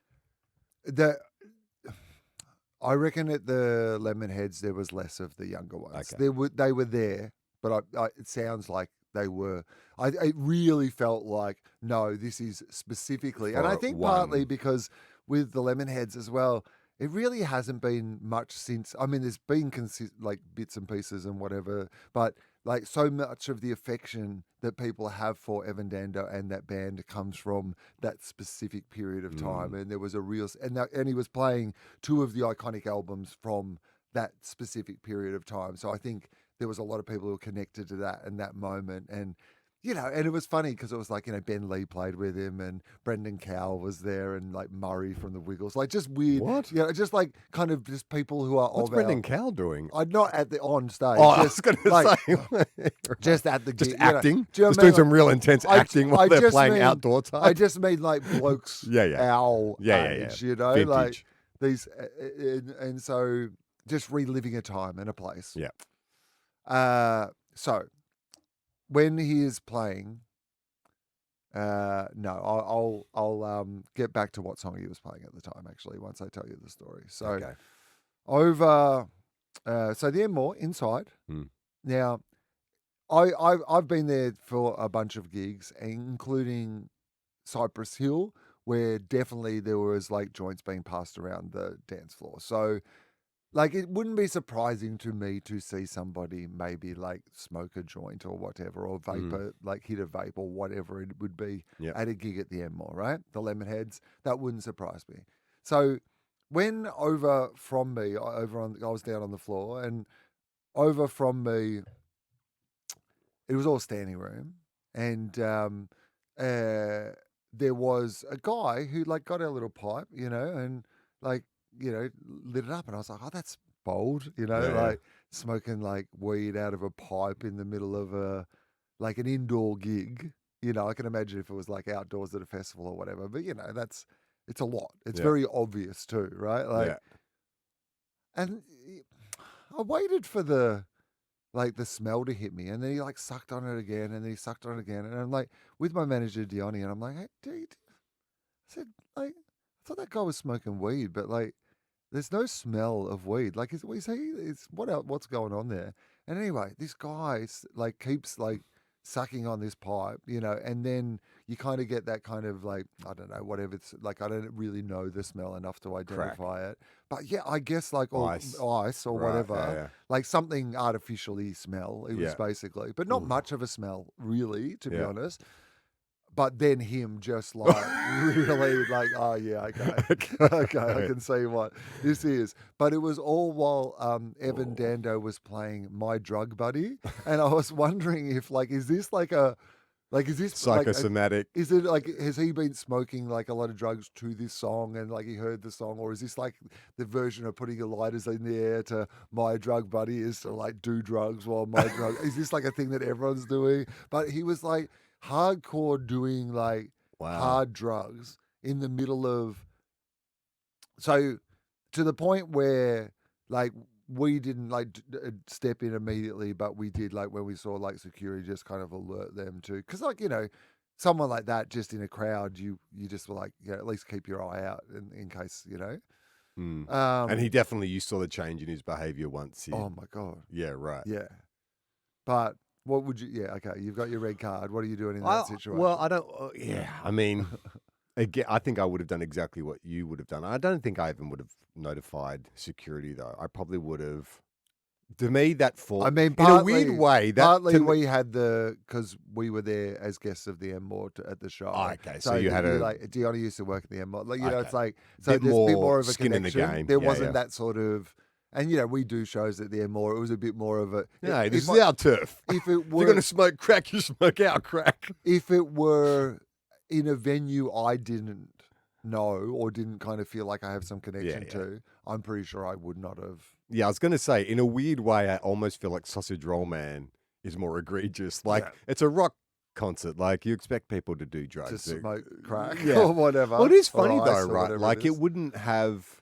I reckon at the Lemonheads there was less of the younger ones. Okay. They were there, but it sounds like they were. It really felt like, no, this is specifically, and I think partly because with the Lemonheads as well, it really hasn't been much since. I mean, there's been like bits and pieces and whatever, but like so much of the affection that people have for Evan Dando and that band comes from that specific period of time. And there was a real, and he was playing two of the iconic albums from that specific period of time. So I think there was a lot of people who were connected to that and that moment. And, you know, and it was funny because it was like, you know, Ben Lee played with him and Brendan Cowell was there and like Murray from the Wiggles, like just weird. What? You know, just like kind of just people who are What's Brendan Cowell doing? I'm not at the on stage. Oh, I was going to say. Just at the just gig, acting? You know, do you know just what I mean? doing some real intense acting while they're playing outdoor time? I just mean like blokes owl age, you know? Vintage. Like these, and so just reliving a time and a place. Yeah. So when he is playing, no, I'll get back to what song he was playing at the time, actually, once I tell you the story. So over, so the Enmore inside. Now, I've been there for a bunch of gigs, including Cypress Hill, where definitely there was like joints being passed around the dance floor. So like it wouldn't be surprising to me to see somebody maybe like smoke a joint or whatever, or vapor, like hit a vape or whatever it would be at a gig at the Enmore, right? The Lemonheads, that wouldn't surprise me. So when over from me, I was down on the floor, and over from me, it was all standing room, and there was a guy who like got a little pipe, you know, and like, you know, lit it up, and I was like, oh, that's bold, you know, like smoking like weed out of a pipe in the middle of like an indoor gig. You know, I can imagine if it was like outdoors at a festival or whatever, but you know, it's a lot. It's very obvious too, right? Like, and I waited for the smell to hit me, and then he like sucked on it again, and then he sucked on it again, and I'm like with my manager Diony, and I'm like, hey, dude, I said, like, I thought that guy was smoking weed, but like, there's no smell of weed. Like, what's going on there? And anyway, this guy like keeps like sucking on this pipe, you know, and then you kind of get that kind of like, I don't know, whatever it's like, I don't really know the smell enough to identify it. But yeah, I guess like ice or whatever, like something artificially smell. It was basically, but not much of a smell really, to be honest. But then him just like really like, oh yeah, okay, I can see what this is. But it was all while Evan Dando was playing My Drug Buddy, and I was wondering if like, is this psychosomatic? Like is it like, has he been smoking like a lot of drugs to this song, and like he heard the song, or is this like the version of putting your lighters in the air to My Drug Buddy is to like do drugs while my drug? Is this like a thing that everyone's doing? But he was like hardcore doing like hard drugs in the middle of, so to the point where like we didn't like step in immediately, but we did like when we saw like security just kind of alert them to, because like, you know, someone like that just in a crowd, you just were like, yeah, at least keep your eye out in case, you know. And he definitely, you saw the change in his behavior once. Oh my God. Yeah, right. Yeah. But What would you? Yeah, okay. You've got your red card. What are you doing in that situation? Well, I don't. Yeah, I mean, again, I think I would have done exactly what you would have done. I don't think I even would have notified security though. I probably would have. To me, that fall. I mean, in a weird way, that partly we had because we were there as guests of the M-More at the show. Oh, okay, so you had Deanna used to work at the M-More. Like, you know, it's like bit there's a bit more of a skin connection. in the game. There wasn't that sort of, and you know, we do shows at the M-More. It was a bit more of a. No, this is our turf. If it were, if you're going to smoke crack, you smoke our crack. If it were in a venue I didn't know or didn't kind of feel like I have some connection to, I'm pretty sure I would not have. Yeah, I was going to say, in a weird way, I almost feel like Sausage Roll Man is more egregious. Like, it's a rock concert. Like, you expect people to do drugs. To smoke crack or whatever. Well, it is funny, though, right? Like, it wouldn't have...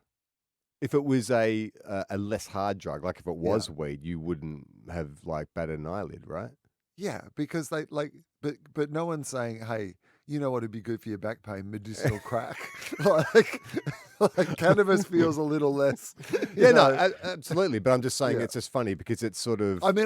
If it was a less hard drug, like if it was weed, you wouldn't have, like, batted an eyelid, right? Yeah, because they, like... But no one's saying, hey... You know what would be good for your back pain? Medicinal crack. like cannabis feels a little less. No, absolutely. But I'm just saying it's just funny because it's sort of. I mean,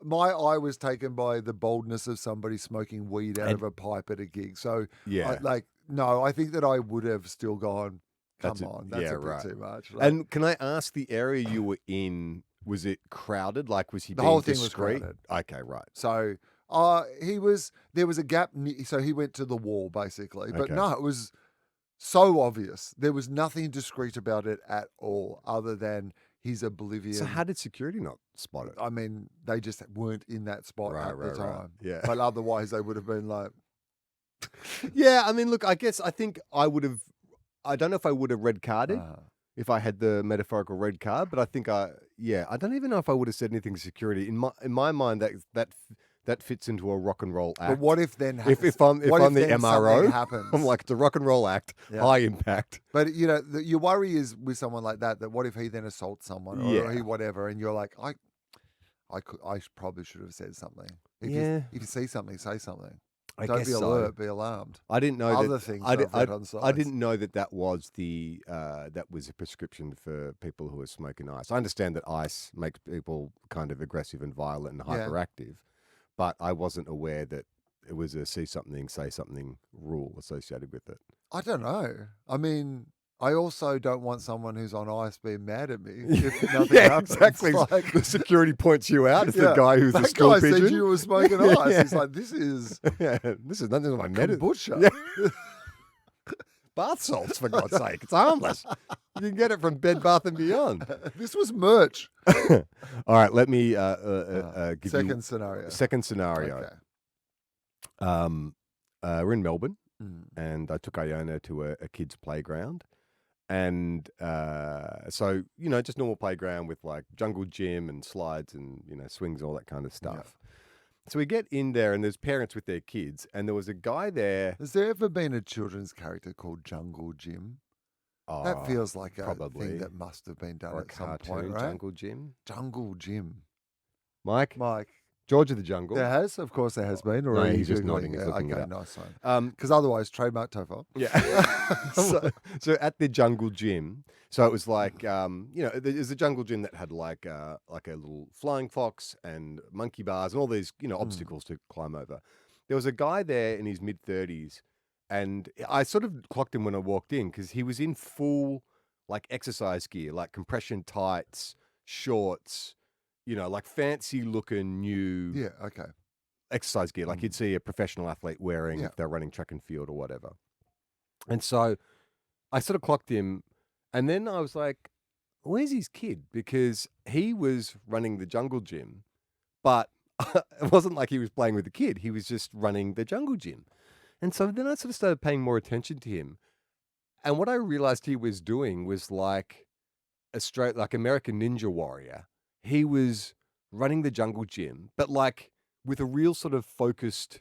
my eye was taken by the boldness of somebody smoking weed out of a pipe at a gig. So, I think that I would have still gone, that's a bit too much. Like, and can I ask, the area you were in, was it crowded? Like, was he the being whole thing discreet? was crowded. Okay, right. So. There was a gap, so he went to the wall basically. But no, it was so obvious. There was nothing discreet about it at all, other than his oblivion. So how did security not spot it? I mean, they just weren't in that spot at the time. Right. Yeah, but otherwise they would have been like. Yeah, I mean, look, I think I would have. I don't know if I would have red carded. If I had the metaphorical red card, but I think I don't even know if I would have said anything to security. In my mind, that fits into a rock and roll act. But what if then if I'm the MRO, happens? I'm like, it's a rock and roll act, high impact. But you know, your worry is with someone like that what if he then assaults someone or he whatever, and you're like, I probably should have said something. If you see something, say something. Don't be alert, be alarmed. I didn't know other things. I didn't know that was the that was a prescription for people who are smoking ice. I understand that ice makes people kind of aggressive and violent and hyperactive. But I wasn't aware that it was a see something, say something rule associated with it. I don't know. I mean, I also don't want someone who's on ice being mad at me if nothing happens. Exactly. Like, the security points you out as the guy who's the school pigeon. That guy said you were smoking ice. He's like, this is nothing on my medicine. Kombucha. Bath salts, for God's sake. It's harmless. You can get it from Bed Bath & Beyond. This was merch. All right, let me give second scenario. Second scenario. Okay. We're in Melbourne, and I took Iona to a kid's playground. And so, you know, just normal playground with like jungle gym and slides and, you know, swings, all that kind of stuff. Yeah. So we get in there and there's parents with their kids, and there was a guy there. Has there ever been a children's character called Jungle Jim? That feels like a thing that must have been done or at some point, right? Jungle Jim? Jungle Jim. Mike? George of the Jungle. There has, of course, there has been. Or no, he's just nodding. He's looking okay, it up. Nice one. Because otherwise, trademark TOFOP. Yeah. so at the Jungle Gym, so it was like, you know, there's a Jungle Gym that had like a little flying fox and monkey bars and all these, you know, obstacles to climb over. There was a guy there in his mid-30s, and I sort of clocked him when I walked in because he was in full like exercise gear, like compression tights, shorts, you know, like fancy looking new exercise gear, like you'd see a professional athlete wearing if they're running track and field or whatever. And so I sort of clocked him, and then I was like, where's his kid? Because he was running the Jungle Gym, but it wasn't like he was playing with the kid. He was just running the Jungle Gym. And so then I sort of started paying more attention to him. And what I realized he was doing was like like American Ninja Warrior. He was running the Jungle Gym, but like with a real sort of focused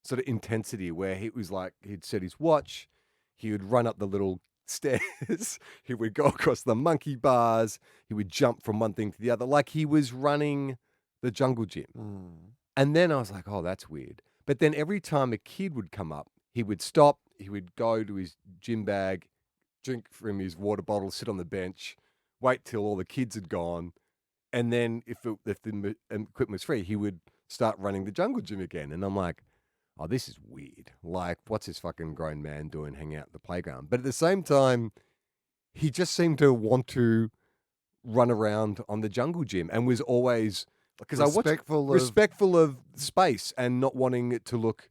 sort of intensity where he was like, he'd set his watch, he would run up the little stairs, he would go across the monkey bars, he would jump from one thing to the other, like he was running the Jungle Gym. And then I was like, oh, that's weird. But then every time a kid would come up, he would stop, he would go to his gym bag, drink from his water bottle, sit on the bench, wait till all the kids had gone. And then if the equipment was free, he would start running the jungle gym again. And I'm like, oh, this is weird. Like, what's this fucking grown man doing hanging out at the playground? But at the same time, he just seemed to want to run around on the jungle gym and was always, because I watched respectful of space and not wanting it to look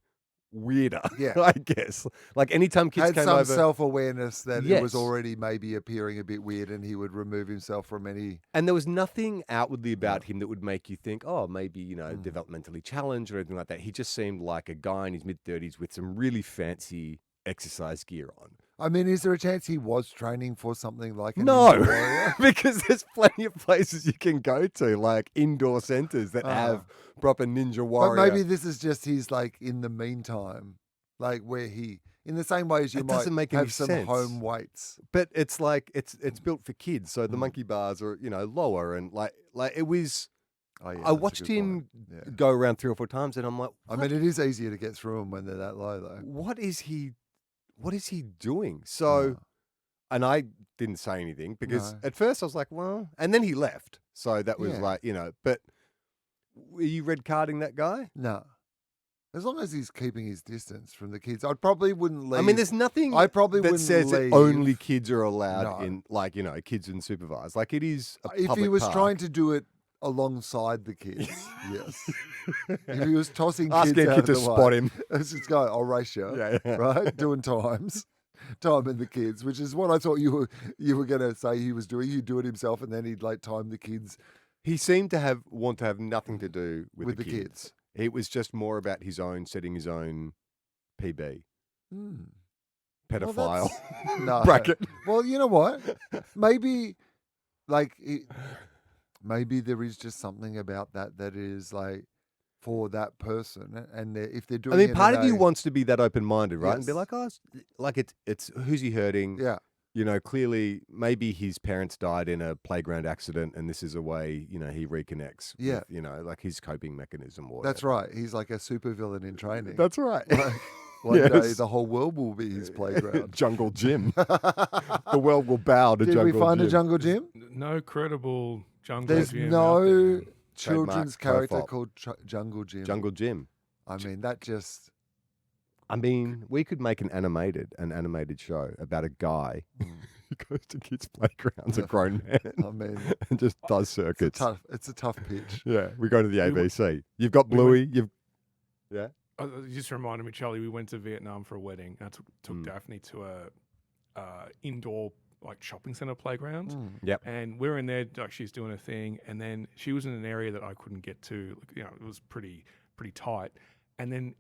weirder, I guess. Like anytime kids came over, had some self-awareness that it was already maybe appearing a bit weird, and he would remove himself from any. And there was nothing outwardly about him that would make you think, oh, maybe developmentally challenged or anything like that. He just seemed like a guy in his mid-30s with some really fancy exercise gear on. I mean, is there a chance he was training for something like an No, indoor warrior? because there's plenty of places you can go to, like indoor centers that have proper ninja warrior. But maybe this is just his, like, in the meantime, like where he, in the same way as you might have some home weights. But it's like, it's built for kids. So the monkey bars are, lower and like it was, I watched him go around 3 or 4 times and I'm like, what? I mean, it is easier to get through them when they're that low though. What is he doing? So, and I didn't say anything because at first I was like, well, and then he left. So that was like, but were you red carding that guy? No. As long as he's keeping his distance from the kids, I probably wouldn't leave. I mean, there's nothing that says that only kids are allowed in, like, kids and supervised. Like it is a if public he was park. trying to do it alongside the kids, yes. If he was tossing Asking kids a out kid of to the spot way, him. let's just go, I'll race you, right? Doing time and the kids, which is what I thought you were going to say he was doing. He'd do it himself and then he'd like time the kids. He seemed to want to have nothing to do with the kids. It was just more about setting his own PB. Pedophile bracket. Well, you know what? Maybe, maybe there is just something about that is like for that person, and if they're doing. I mean, part of you wants to be that open-minded, right? Yes. And be like, it's who's he hurting? Yeah. Clearly, maybe his parents died in a playground accident, and this is a way, he reconnects. Yeah. With, like his coping mechanism. Or that's right. He's like a supervillain in training. That's right. One day the whole world will be his playground. Jungle gym. The world will bow to jungle gym. Did we find a jungle gym? No credible jungle There's gym. no children's Trademark character TOFOP. called Jungle Gym. Jungle gym. I mean, that just. I mean, we could make an animated show about a guy who goes to kids' playgrounds, a grown man, I mean, and just does circuits. It's a tough pitch. Yeah, we go to the ABC. You've got Bluey. Yeah. You just reminded me, Charlie. We went to Vietnam for a wedding. I took Daphne to a indoor like shopping center playground. Yep. And we're in there. Like she's doing a thing, and then she was in an area that I couldn't get to. It was pretty tight. And then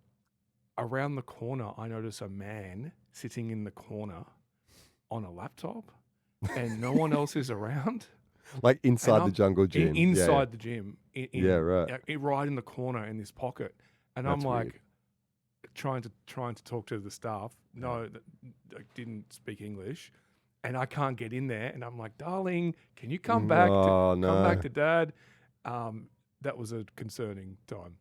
around the corner, I noticed a man sitting in the corner on a laptop, and no one else is around. Like inside the jungle gym. Inside the gym. Right. Right in the corner in this pocket. And I'm like, trying to talk to the staff. No, I didn't speak English, and I can't get in there. And I'm like, darling, can you come back? Come back to Dad. That was a concerning time.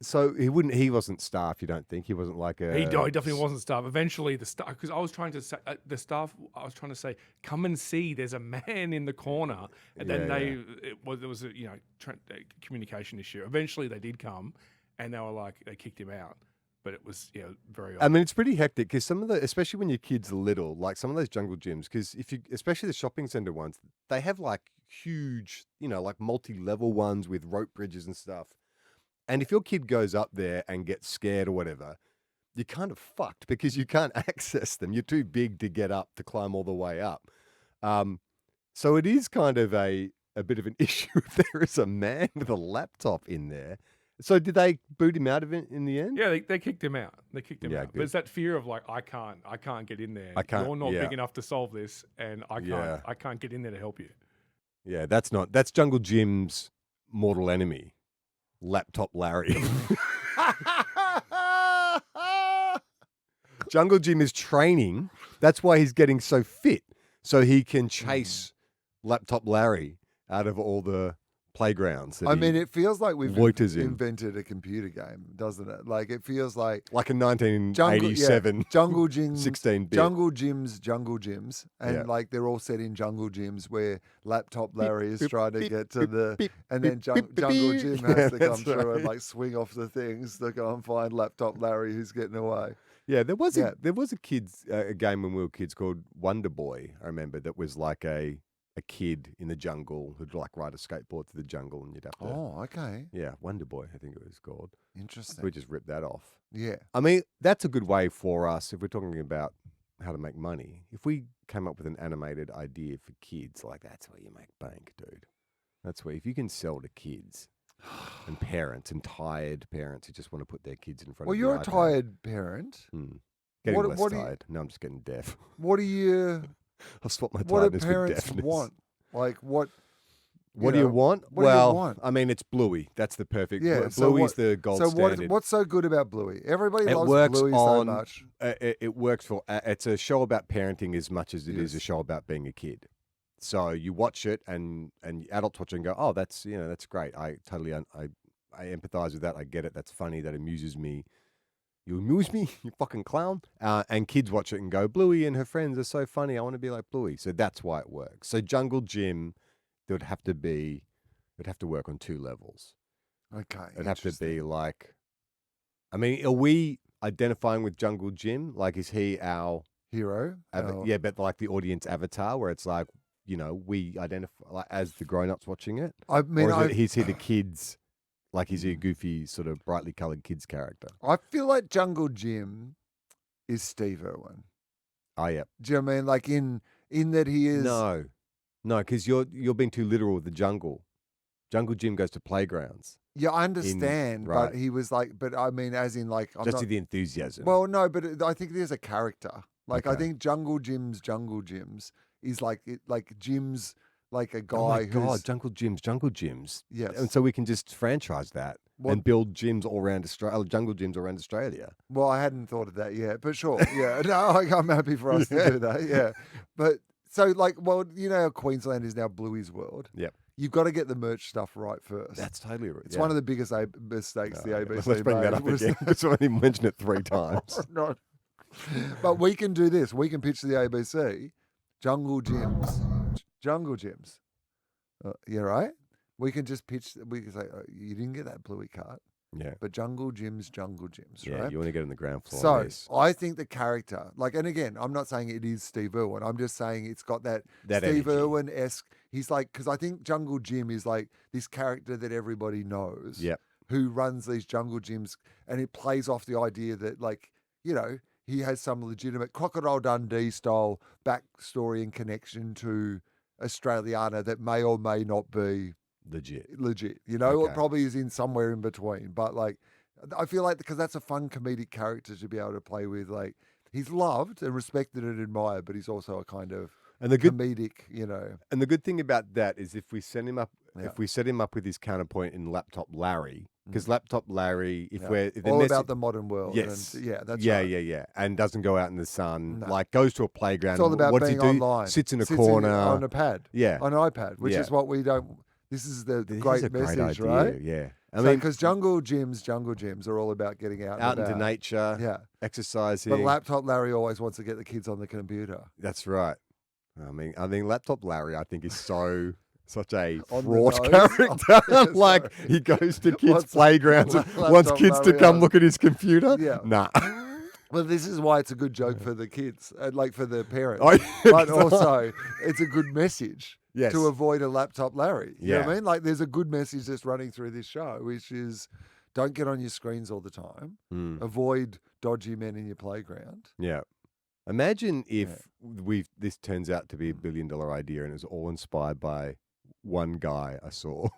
So he wasn't staff, you don't think? He wasn't like a... He definitely wasn't staff. Eventually the staff, because I was trying to say, I was trying to say, come and see, there's a man in the corner. And then there was a communication issue. Eventually they did come and they were like, they kicked him out. But it was, very odd. I mean, it's pretty hectic because especially when your kid's little, like some of those jungle gyms, because especially the shopping center ones, they have like huge, like multi-level ones with rope bridges and stuff. And if your kid goes up there and gets scared or whatever, you're kind of fucked because you can't access them. You're too big to get up, to climb all the way up. So it is kind of a bit of an issue if there is a man with a laptop in there. So did they boot him out of it in the end? Yeah, they kicked him out. They kicked him out. Good. But it's that fear of like, I can't get in there. You're not big enough to solve this, and I can't get in there to help you. Yeah, that's Jungle Gym's mortal enemy, Laptop Larry. Jungle Gym is training. That's why he's getting so fit, so he can chase Laptop Larry out of all the playgrounds. That I mean, it feels like we've loiters in. invented a computer game, doesn't it? Like it feels like a 1987 jungle gyms, 16-bit. jungle gyms, and like they're all set in jungle gyms where Laptop Larry is trying to get to the, and then Jungle Jim has to come through and like swing off the things to go and find Laptop Larry who's getting away. Yeah, there was a kids a game when we were kids called Wonder Boy. I remember that was like a kid in the jungle who'd like ride a skateboard through the jungle, and you'd have to. Oh, okay. Yeah, Wonder Boy, I think it was called. Interesting. We just ripped that off. Yeah. I mean, that's a good way for us if we're talking about how to make money. If we came up with an animated idea for kids, like that's where you make bank, dude. That's where if you can sell to kids and parents and tired parents who just want to put their kids in front of. Well, you're a tired parent. Getting less tired. No, I'm just getting deaf. What do you? I've swapped my What do tiredness parents with deafness. want? Like what? What do you want? What do you want? I mean, it's Bluey. That's the perfect. Yeah, Bluey's the gold standard. So what's so good about Bluey? Everybody It loves works Bluey so much. It works for. It's a show about parenting as much as it is a show about being a kid. So you watch it, and adults watch it and go, "Oh, that's great. I totally I empathize with that. I get it. That's funny. That amuses me. You amuse me, you fucking clown." And kids watch it and go, "Bluey and her friends are so funny. I want to be like Bluey." So that's why it works. So Jungle Gym, it'd have to work on two levels. Okay. It'd have to be like, I mean, are we identifying with Jungle Gym? Like, is he our hero? Yeah, but like the audience avatar, where it's like, we identify like as the grown-ups watching it. I mean, or is he the kids? Like, is he a goofy, sort of brightly coloured kids character? I feel like Jungle Jim is Steve Irwin. Oh, yeah. Do you know what I mean? Like in that he is. No, because you're being too literal with the jungle. Jungle Jim goes to playgrounds. Yeah, I understand, right. But he was like, but I mean, as in like, I'm just the enthusiasm. Well, no, but I think there's a character. Like, Okay. I think Jungle Jim's is like Jim's like a guy. Oh my God, who's, Jungle Gyms. Yes. And so we can just franchise that and build gyms all around Australia, jungle gyms all around Australia. Well, I hadn't thought of that yet, but sure. Yeah. No, I'm happy for us to do that. Yeah. But so like, well, Queensland is now Bluey's world. Yep. You've got to get the merch stuff right first. That's totally right. It's one of the biggest mistakes the ABC Let's bring made. that up again because I only mentioned it 3 times. Not. But we can do this. We can pitch to the ABC Jungle Gyms. Yeah, right? We can just pitch. We can say, you didn't get that Bluey card. Yeah. But Jungle Gyms, yeah, right? You want to get on the ground floor. So of this. I think the character, like, and again, I'm not saying it is Steve Irwin. I'm just saying it's got that Steve Irwin-esque. He's like, because I think Jungle Jim is like this character that everybody knows. Yep. Who runs these jungle gyms, and it plays off the idea that, like, he has some legitimate Crocodile Dundee style backstory and connection to Australiana that may or may not be legit. Okay. It probably is in somewhere in between. But like, I feel like because that's a fun comedic character to be able to play with. Like, he's loved and respected and admired, but he's also a kind of comedic, And the good thing about that is if we set him up with his counterpoint in Laptop Larry, because Laptop Larry, about the modern world. Yes. And, right. Yeah. And doesn't go out in the sun, like goes to a playground. It's all about what does being he do? online. Sits in a corner. On a pad. Yeah. On an iPad, which is what we don't. This is the great message, idea, right? Yeah. Because jungle gyms are all about getting out into nature, exercising. But Laptop Larry always wants to get the kids on the computer. That's right. I mean, Laptop Larry, I think is such a On fraught the character. Like he goes to kids' playgrounds and wants kids to come look at his computer. Yeah. Nah. Well, this is why it's a good joke for the kids, like for the parents. Oh, yeah, but also, it's a good message to avoid a Laptop Larry. You know what I mean? Like, there's a good message that's running through this show, which is don't get on your screens all the time. Avoid dodgy men in your playground. Yeah. Imagine if this turns out to be $1 billion idea and it's all inspired by one guy I saw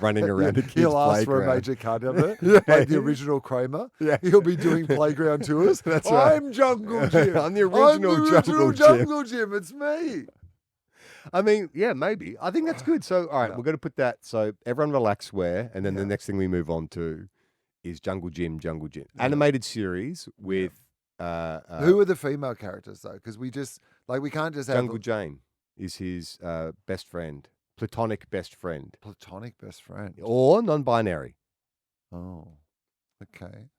running around a kid's He'll playground. ask for a major cut of it, like the original Kramer. Yeah. He'll be doing playground tours. That's right. I'm Jungle Jim. I'm the original Jungle Jim. It's me. I mean, yeah, maybe. I think that's good. So, all right, we're going to put that. So everyone relax where, and then the next thing we move on to is Jungle Jim. Animated series with... who are the female characters though? Because we can't just have Jungle Jane is his best friend. Platonic best friend. Platonic best friend. Or non-binary. Oh, okay.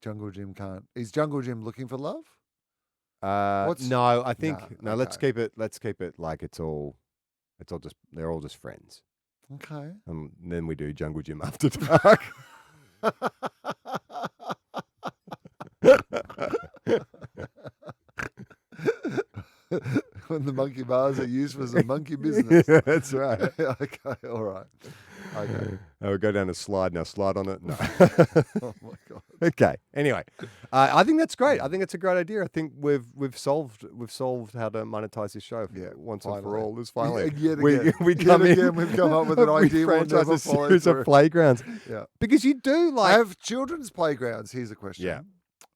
Jungle Jim can't. Is Jungle Jim looking for love? No, I think Nah, Let's keep it like it's all just they're all just friends. Okay. And then we do Jungle Gym after dark. When the monkey bars are used for some monkey business. Yeah, that's right. Okay, all right. Okay. We'll go down a slide now. Slide on it. No. Oh my god. Okay. Anyway, I think that's great. I think it's a great idea. I think we've solved how to monetize this show. Once and for all. This finally. Yet again, we come in. Again, we've come up with an idea. We'll franchise never a follow series through. of playgrounds. Yeah. Because you do like have children's playgrounds. Here's a question. Yeah.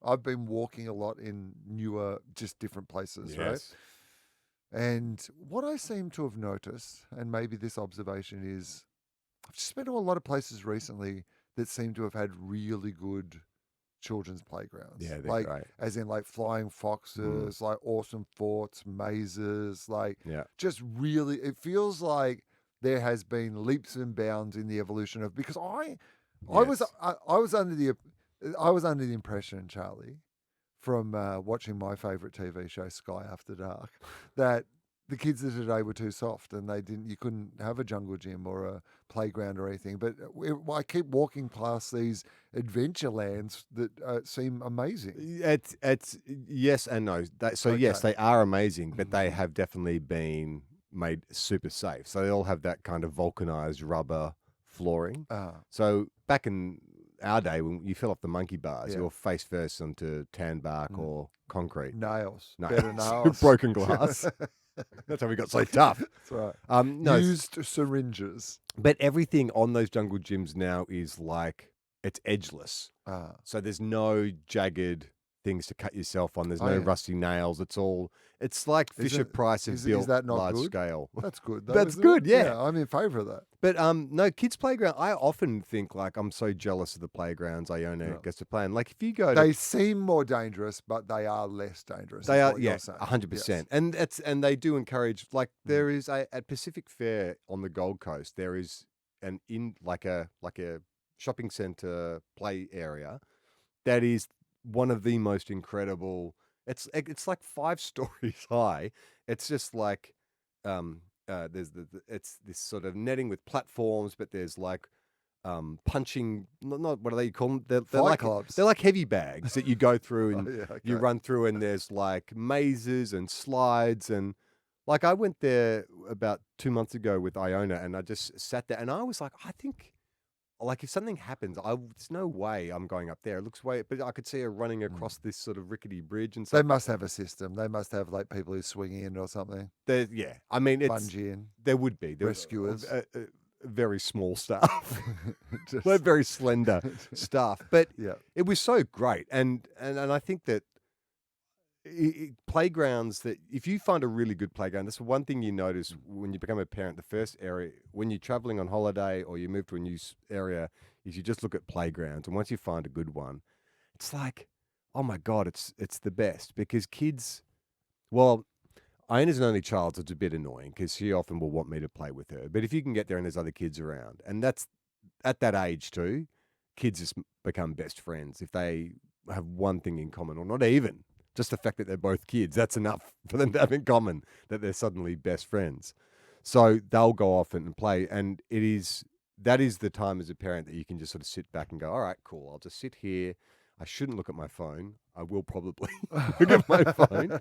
I've been walking a lot in newer, just different places, right? Yes. And what I seem to have noticed, and maybe this observation is, I've just been to a lot of places recently that seem to have had really good children's playgrounds. Yeah, they're like, great. as in like flying foxes, like awesome forts, mazes, like just really, it feels like there has been leaps and bounds in the evolution of, because I was under the impression, Charlie, from watching my favourite TV show, Sky After Dark, that the kids of today were too soft and you couldn't have a jungle gym or a playground or anything. But I keep walking past these adventure lands that seem amazing. It's yes and no. Yes, they are amazing, but they have definitely been made super safe. So they all have that kind of vulcanized rubber flooring. So back in our day, when you fill up the monkey bars, you're face first onto tan bark or concrete. Nails. Better nails. Broken glass. That's how we got so tough. That's right. Used syringes. But everything on those jungle gyms now is like, it's edgeless. So there's no jagged things to cut yourself on. There's no rusty nails. It's like Fisher-Price have built large scale. That's good. That's good, yeah. I'm in favour of that. But no, kids' playground, I often think like I'm so jealous of the playgrounds Iona gets to play in. Like if you go They seem more dangerous, but they are less dangerous. They are, 100%. Yes. And they do encourage, like there is at Pacific Fair on the Gold Coast, there is like a shopping centre play area that is one of the most incredible. It's like 5 stories high. It's just like there's it's this sort of netting with platforms, but there's like punching. Not what do they call them? They're like clubs. They're like heavy bags that you go through and you run through, and there's like mazes and slides and. Like I went there about 2 months ago with Iona, and I just sat there, and I was like, I think. Like if something happens, there's no way I'm going up there. It looks but I could see her running across this sort of rickety bridge and stuff. They must have a system. They must have like people who swing in or something. I mean, bungee in. There would be rescuers. Very small staff, they're very slender staff. But it was so great, and I think that. Playgrounds that if you find a really good playground, that's one thing you notice when you become a parent. The first area when you're traveling on holiday or you move to a new area is you just look at playgrounds, and once you find a good one, it's like, oh my god, it's the best because kids. Well, Iona's an only child, so it's a bit annoying because she often will want me to play with her. But if you can get there and there's other kids around, and that's at that age too, kids just become best friends if they have one thing in common, or not even. Just the fact that they're both kids, that's enough for them to have in common that they're suddenly best friends. So they'll go off and play. And that is the time as a parent that you can just sort of sit back and go, all right, cool. I'll just sit here. I shouldn't look at my phone. I will probably look at my phone.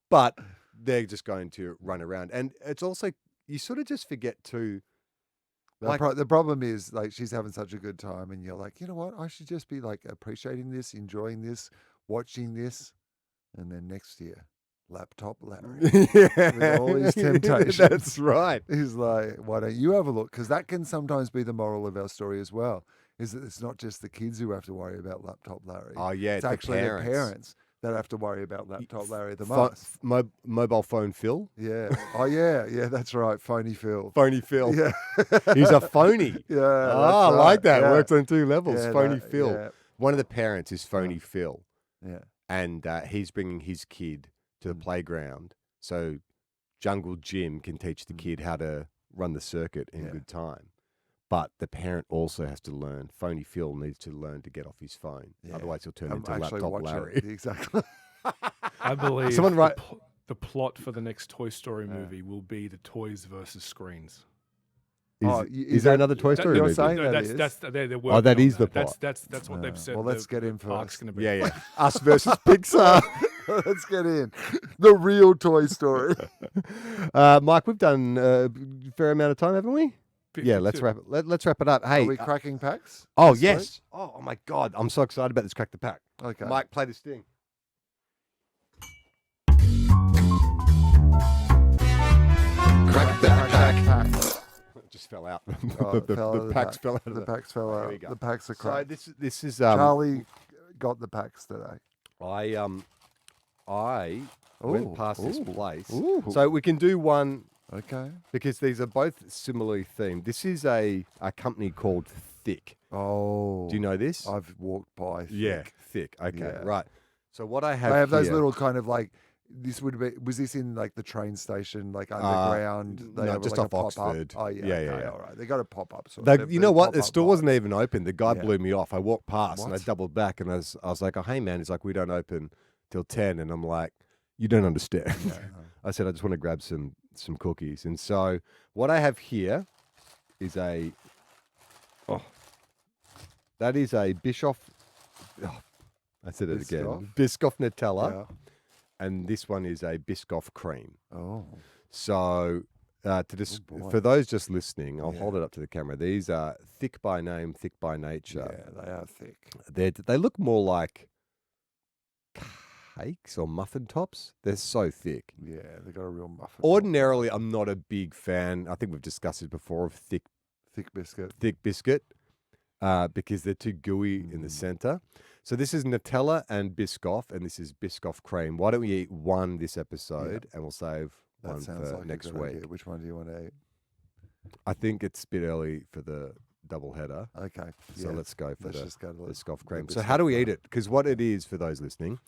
But they're just going to run around. And it's also, you sort of just forget to. The problem is like she's having such a good time and you're like, you know what? I should just be like appreciating this, enjoying this, watching this. And then next year, laptop Larry. With all these temptations. That's right. He's like, why don't you have a look? Because that can sometimes be the moral of our story as well, is that it's not just the kids who have to worry about laptop Larry. Oh, yeah. It's actually the parents that have to worry about laptop Larry the most. Mobile phone Phil? Yeah. Oh, yeah. Yeah, that's right. Phony Phil. Phony Phil. Yeah. He's a phony. Yeah. I like that. Yeah. Works on 2 levels. Yeah, phony Phil. Yeah. One of the parents is Phony Phil. Yeah. And he's bringing his kid to the playground. So Jungle Jim can teach the kid how to run the circuit in good time. But the parent also has to learn. Phony Phil needs to learn to get off his phone. Yeah. Otherwise, he'll turn into Laptop Larry. Exactly. I believe Someone the plot for the next Toy Story movie will be the toys versus screens. Is there another Toy Story movie? Saying no, that's they're that is the plot. plot. That's what they've said. Well, let's get in first. Gonna be. Yeah. Us versus Pixar. Let's get in. The real Toy Story. Mike, we've done a fair amount of time, haven't we? 52. Yeah, let's wrap it. Let's wrap it up. Hey, are we cracking packs? Oh yes. Week? Oh my God, I'm so excited about this crack the pack. Okay, Mike, play this thing. Crack that pack. It just fell out. The packs fell out. The packs fell out. The packs are cracked. So this is Charlie got the packs today. I went past this place. Ooh. So we can do one. Okay. Because these are both similarly themed. This is a company called Thick. Oh. Do you know this? I've walked by Thick. Yeah, Thick. Okay, Yeah. right. So what I have They have those here- little kind of like, this would be, was this in like the train station, like underground? They no, have just like off a pop-up? Oxford. Oh, yeah. Yeah, Okay, yeah. all right. They got a pop-up. So you know what? The store wasn't even open. The guy Yeah. blew me off. I walked past and I What? doubled back and I was like, oh, hey, man. He's like, we don't open till 10. And I'm like, you don't understand. Yeah, no. I said, I just want to grab some cookies. And so what I have here is that is a Biscoff. Oh, I said it again. Biscoff Nutella. Yeah. And this one is a Biscoff cream. Oh. So for those just listening, I'll hold it up to the camera. These are thick by name, thick by nature. Yeah, they are thick. They look more like cakes or muffin tops. They're so thick. Yeah, they got a real muffin. Ordinarily, I'm not a big fan. I think we've discussed it before of thick biscuit because they're too gooey in the center. So this is Nutella and Biscoff, and this is Biscoff cream. Why don't we eat one this episode, and we'll save one for like next week. Idea. Which one do you want to eat? I think it's a bit early for the double header. Okay. So let's go for the Biscoff cream. Biscoff So how do we eat cream. it? Because what it is, for those listening,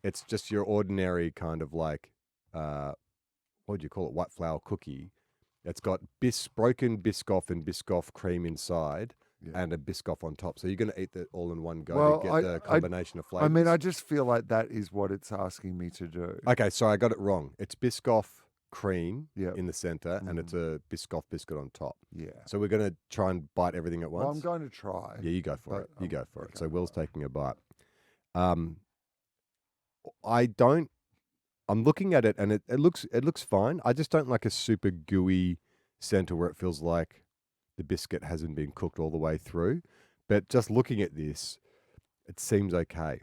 it's just your ordinary kind of like, what do you call it, white flour cookie. It's got broken Biscoff and Biscoff cream inside. And a Biscoff on top. So you're going to eat that all in one go to get the combination of flavors. I mean, I just feel like that is what it's asking me to do. Okay, sorry, I got it wrong. It's Biscoff cream in the center, and it's a Biscoff biscuit on top. Yeah. So we're going to try and bite everything at once. Well, I'm going to try. Yeah, you go for it. You go for it. So Will's taking a bite. I'm looking at it, and it looks fine. I just don't like a super gooey center where it feels like the biscuit hasn't been cooked all the way through. But just looking at this, it seems okay.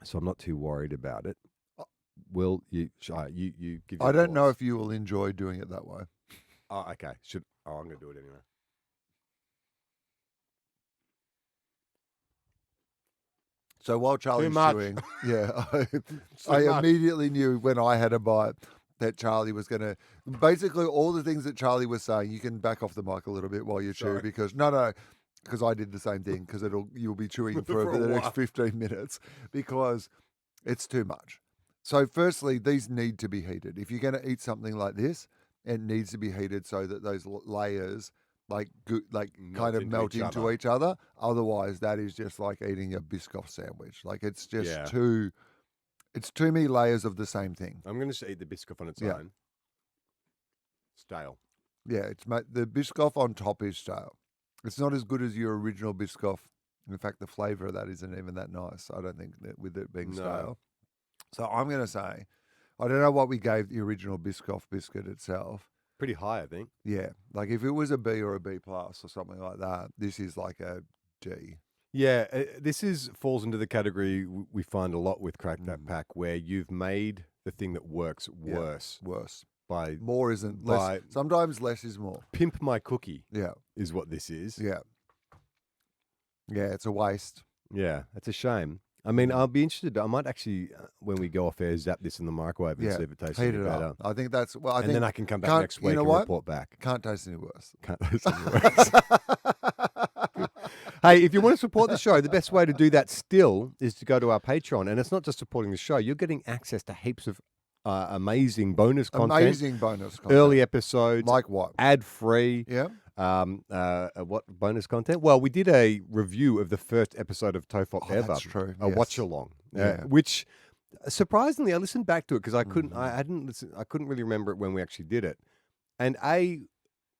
So I'm not too worried about it. Will you give I don't know if you will enjoy doing it that way. Oh, okay. I'm going to do it anyway. So while Charlie's chewing, I immediately knew when I had a bite that Charlie was going to, basically all the things that Charlie was saying, you can back off the mic a little bit while you chew because, because I did the same thing because you'll be chewing for the next 15 minutes because it's too much. So firstly, these need to be heated. If you're going to eat something like this, it needs to be heated so that those layers kind of melt into each other. Otherwise, that is just like eating a Biscoff sandwich. Like it's just too many layers of the same thing. I'm going to eat the Biscoff on its own. Stale. Yeah, the Biscoff on top is stale. It's not as good as your original Biscoff. In fact, the flavour of that isn't even that nice. I don't think that with it being stale. So I'm going to say, I don't know what we gave the original Biscoff biscuit itself. Pretty high, I think. Yeah, like if it was a B or a B plus or something like that, this is like a D. Yeah, this falls into the category we find a lot with Crack That Pack, where you've made the thing that works worse. Worse. By more isn't less. Sometimes less is more. Pimp my cookie. Yeah, is what this is. Yeah. Yeah, it's a waste. Yeah, it's a shame. I mean, I'll be interested. I might actually, when we go off air, zap this in the microwave and see if it tastes any better. I think that's well. Then I can come back next week and report back. Can't taste any worse. Can't taste any worse. Hey, if you want to support the show, the best way to do that still is to go to our Patreon. And it's not just supporting the show. You're getting access to heaps of amazing bonus content. Amazing bonus content. Early episodes. Like what? Ad-free. Yeah. What bonus content? Well, we did a review of the first episode of TOFOP ever. That's true. A Yes. watch-along. Yeah. Which, surprisingly, I listened back to it because I couldn't really remember it when we actually did it. And I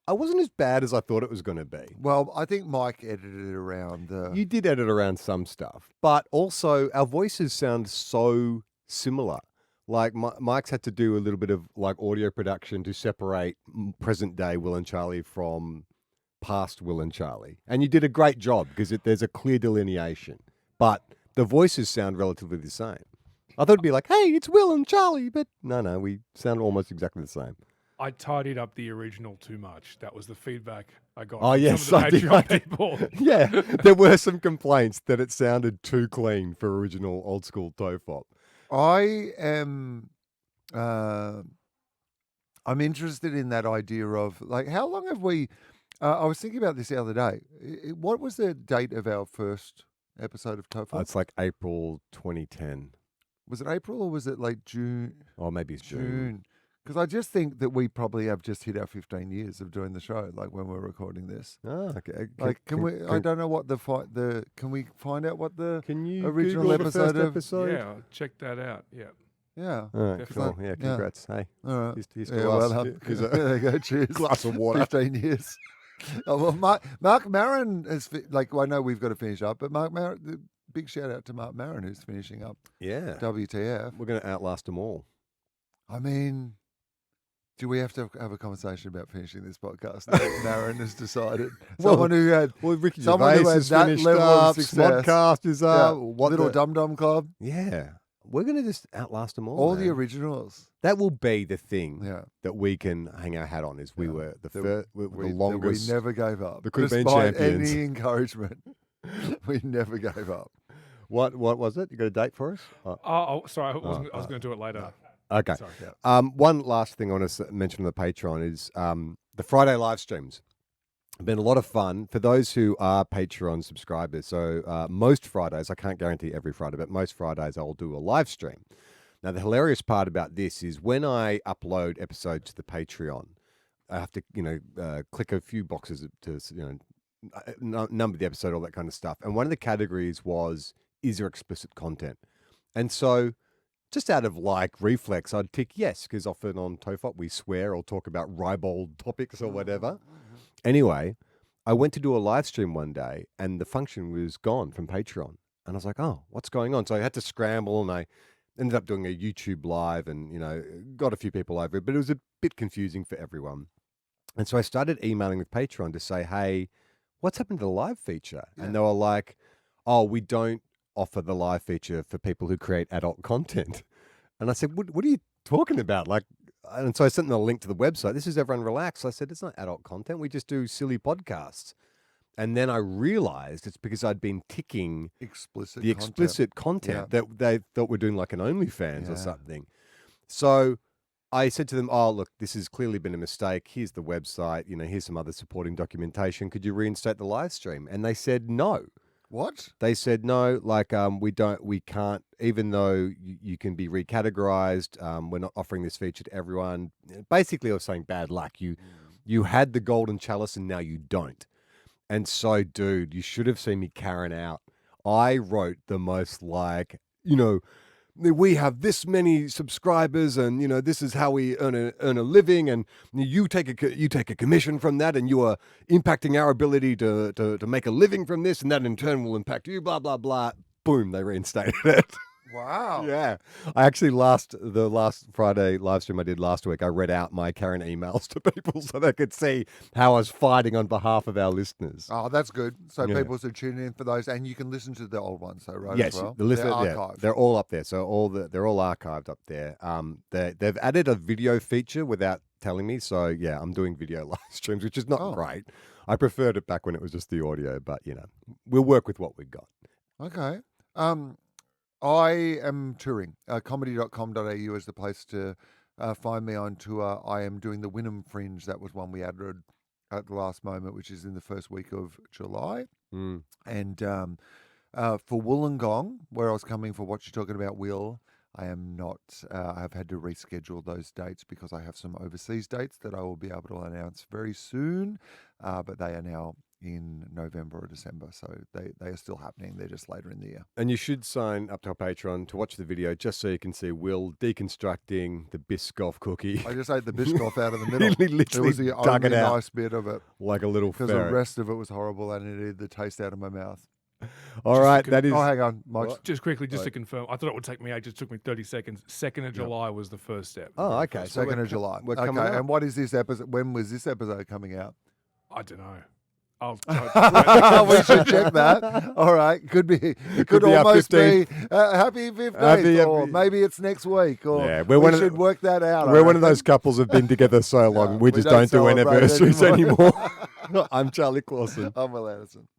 wasn't as bad as I thought it was going to be. Well, I think Mike edited it around. You did edit around some stuff, but also our voices sound so similar. Like Mike's had to do a little bit of like audio production to separate present day Will and Charlie from past Will and Charlie, and you did a great job because there's a clear delineation, but the voices sound relatively the same. I thought it'd be like, hey, it's Will and Charlie, but no, we sound almost exactly the same. I tidied up the original too much. That was the feedback I got Oh, from yes, some of the I did. Patreon people. Yeah, there were some complaints that it sounded too clean for original old school TOFOP. I am. I'm interested in that idea of like, how long have we? I was thinking about this the other day. What was the date of our first episode of TOFOP? It's like April 2010. Was it April or was it like June? Oh, maybe it's June. Because I just think that we probably have just hit our 15 years of doing the show, like when we're recording this. Oh, okay. Like, I don't know what can we find out what the Can you original Google the episode first of? episode? Yeah, I'll check that out. Yeah. Yeah. All right, Definitely. cool. Yeah, congrats. Hey, All right. here's Yeah, glass. well done. Here's a There you go. Cheers. glass of water. 15 years. Oh, well, Mark Maron has, like, I know we've got to finish up, but Mark Maron, big shout out to Mark Maron who's finishing up Yeah. WTF. We're going to outlast them all. I mean, do we have to have a conversation about finishing this podcast? Now Maron has decided. Someone who had Ricky someone Gervais who had has that finished level up, of success. Smodcast is up. Little Dum Dum Club. Yeah. We're going to just outlast them all. All the man. originals. That will be the thing Yeah. that we can hang our hat on is we Yeah. were the That longest. We never gave up. We could have been Despite champions. any encouragement, we never gave up. What was it? You got a date for us? Sorry, I was going to do it later. Okay. Sorry. Yeah. One last thing I want to mention on the Patreon is the Friday live streams. Been a lot of fun for those who are Patreon subscribers. So most Fridays, I can't guarantee every Friday, but most Fridays I'll do a live stream. Now, the hilarious part about this is when I upload episodes to the Patreon, I have to, click a few boxes to, number the episode, all that kind of stuff. And one of the categories was, is there explicit content? And so just out of like reflex, I'd tick yes, because often on TOFOP we swear or talk about ribald topics or whatever. Anyway, I went to do a live stream one day and the function was gone from Patreon. And I was like, oh, what's going on? So I had to scramble and I ended up doing a YouTube live and, got a few people over it, but it was a bit confusing for everyone. And so I started emailing with Patreon to say, hey, what's happened to the live feature? Yeah. And they were like, oh, we don't offer the live feature for people who create adult content. And I said, what are you talking about? And so I sent them a link to the website. This is Everyone Relax. I said, it's not adult content. We just do silly podcasts. And then I realized it's because I'd been ticking explicit content that they thought we're doing like an OnlyFans or something. So I said to them, oh, look, this has clearly been a mistake. Here's the website. Here's some other supporting documentation. Could you reinstate the live stream? And they said no. What? They said no, we can't, even though you can be recategorized, we're not offering this feature to everyone. Basically, I was saying bad luck. You had the golden chalice and now you don't. And so, dude, you should have seen me carrying out. I wrote the most we have this many subscribers and, this is how we earn a living and you take a commission from that and you are impacting our ability to make a living from this and that in turn will impact you, blah, blah, blah. Boom, they reinstated it. Wow. Yeah. I actually the last Friday live stream I did last week, I read out my current emails to people so they could see how I was fighting on behalf of our listeners. Oh, that's good. So people should tune in for those, and you can listen to the old ones, though, right? Yes, as well? they're archived. they're all up there. So they're all archived up there. They've added a video feature without telling me. So yeah, I'm doing video live streams, which is not great. I preferred it back when it was just the audio, but we'll work with what we've got. Okay. I am touring. Comedy.com.au is the place to find me on tour. I am doing the Wynnum Fringe. That was one we added at the last moment, which is in the first week of July. And for Wollongong, where I was coming for What You're Talking About, Will, I am not. I've had to reschedule those dates because I have some overseas dates that I will be able to announce very soon, but they are now in November or December, so they are still happening. They're just later in the year. And you should sign up to our Patreon to watch the video just so you can see Will deconstructing the Biscoff cookie. I just ate the Biscoff out of the middle. He literally it was the dug only it out nice bit of it like a little because the ferret. rest of it was horrible and it needed the taste out of my mouth. All right, that is. Oh, hang on, Mike. Just quickly, just to confirm, I thought it would take me ages. It took me 30 seconds. 2nd of July was the first step. Oh, okay. So 2nd of July. We're coming okay, up. and what is this episode? When was this episode coming out? I don't know. I'll We should check that. All right, could be. It could be our almost 15th. be happy 15th, or maybe it's next week. Or Yeah, we should work that out. We're one of those couples who've been together so long, we just don't do celebrate anniversaries anymore. anymore. I'm Charlie Clausen. I'm Will Anderson.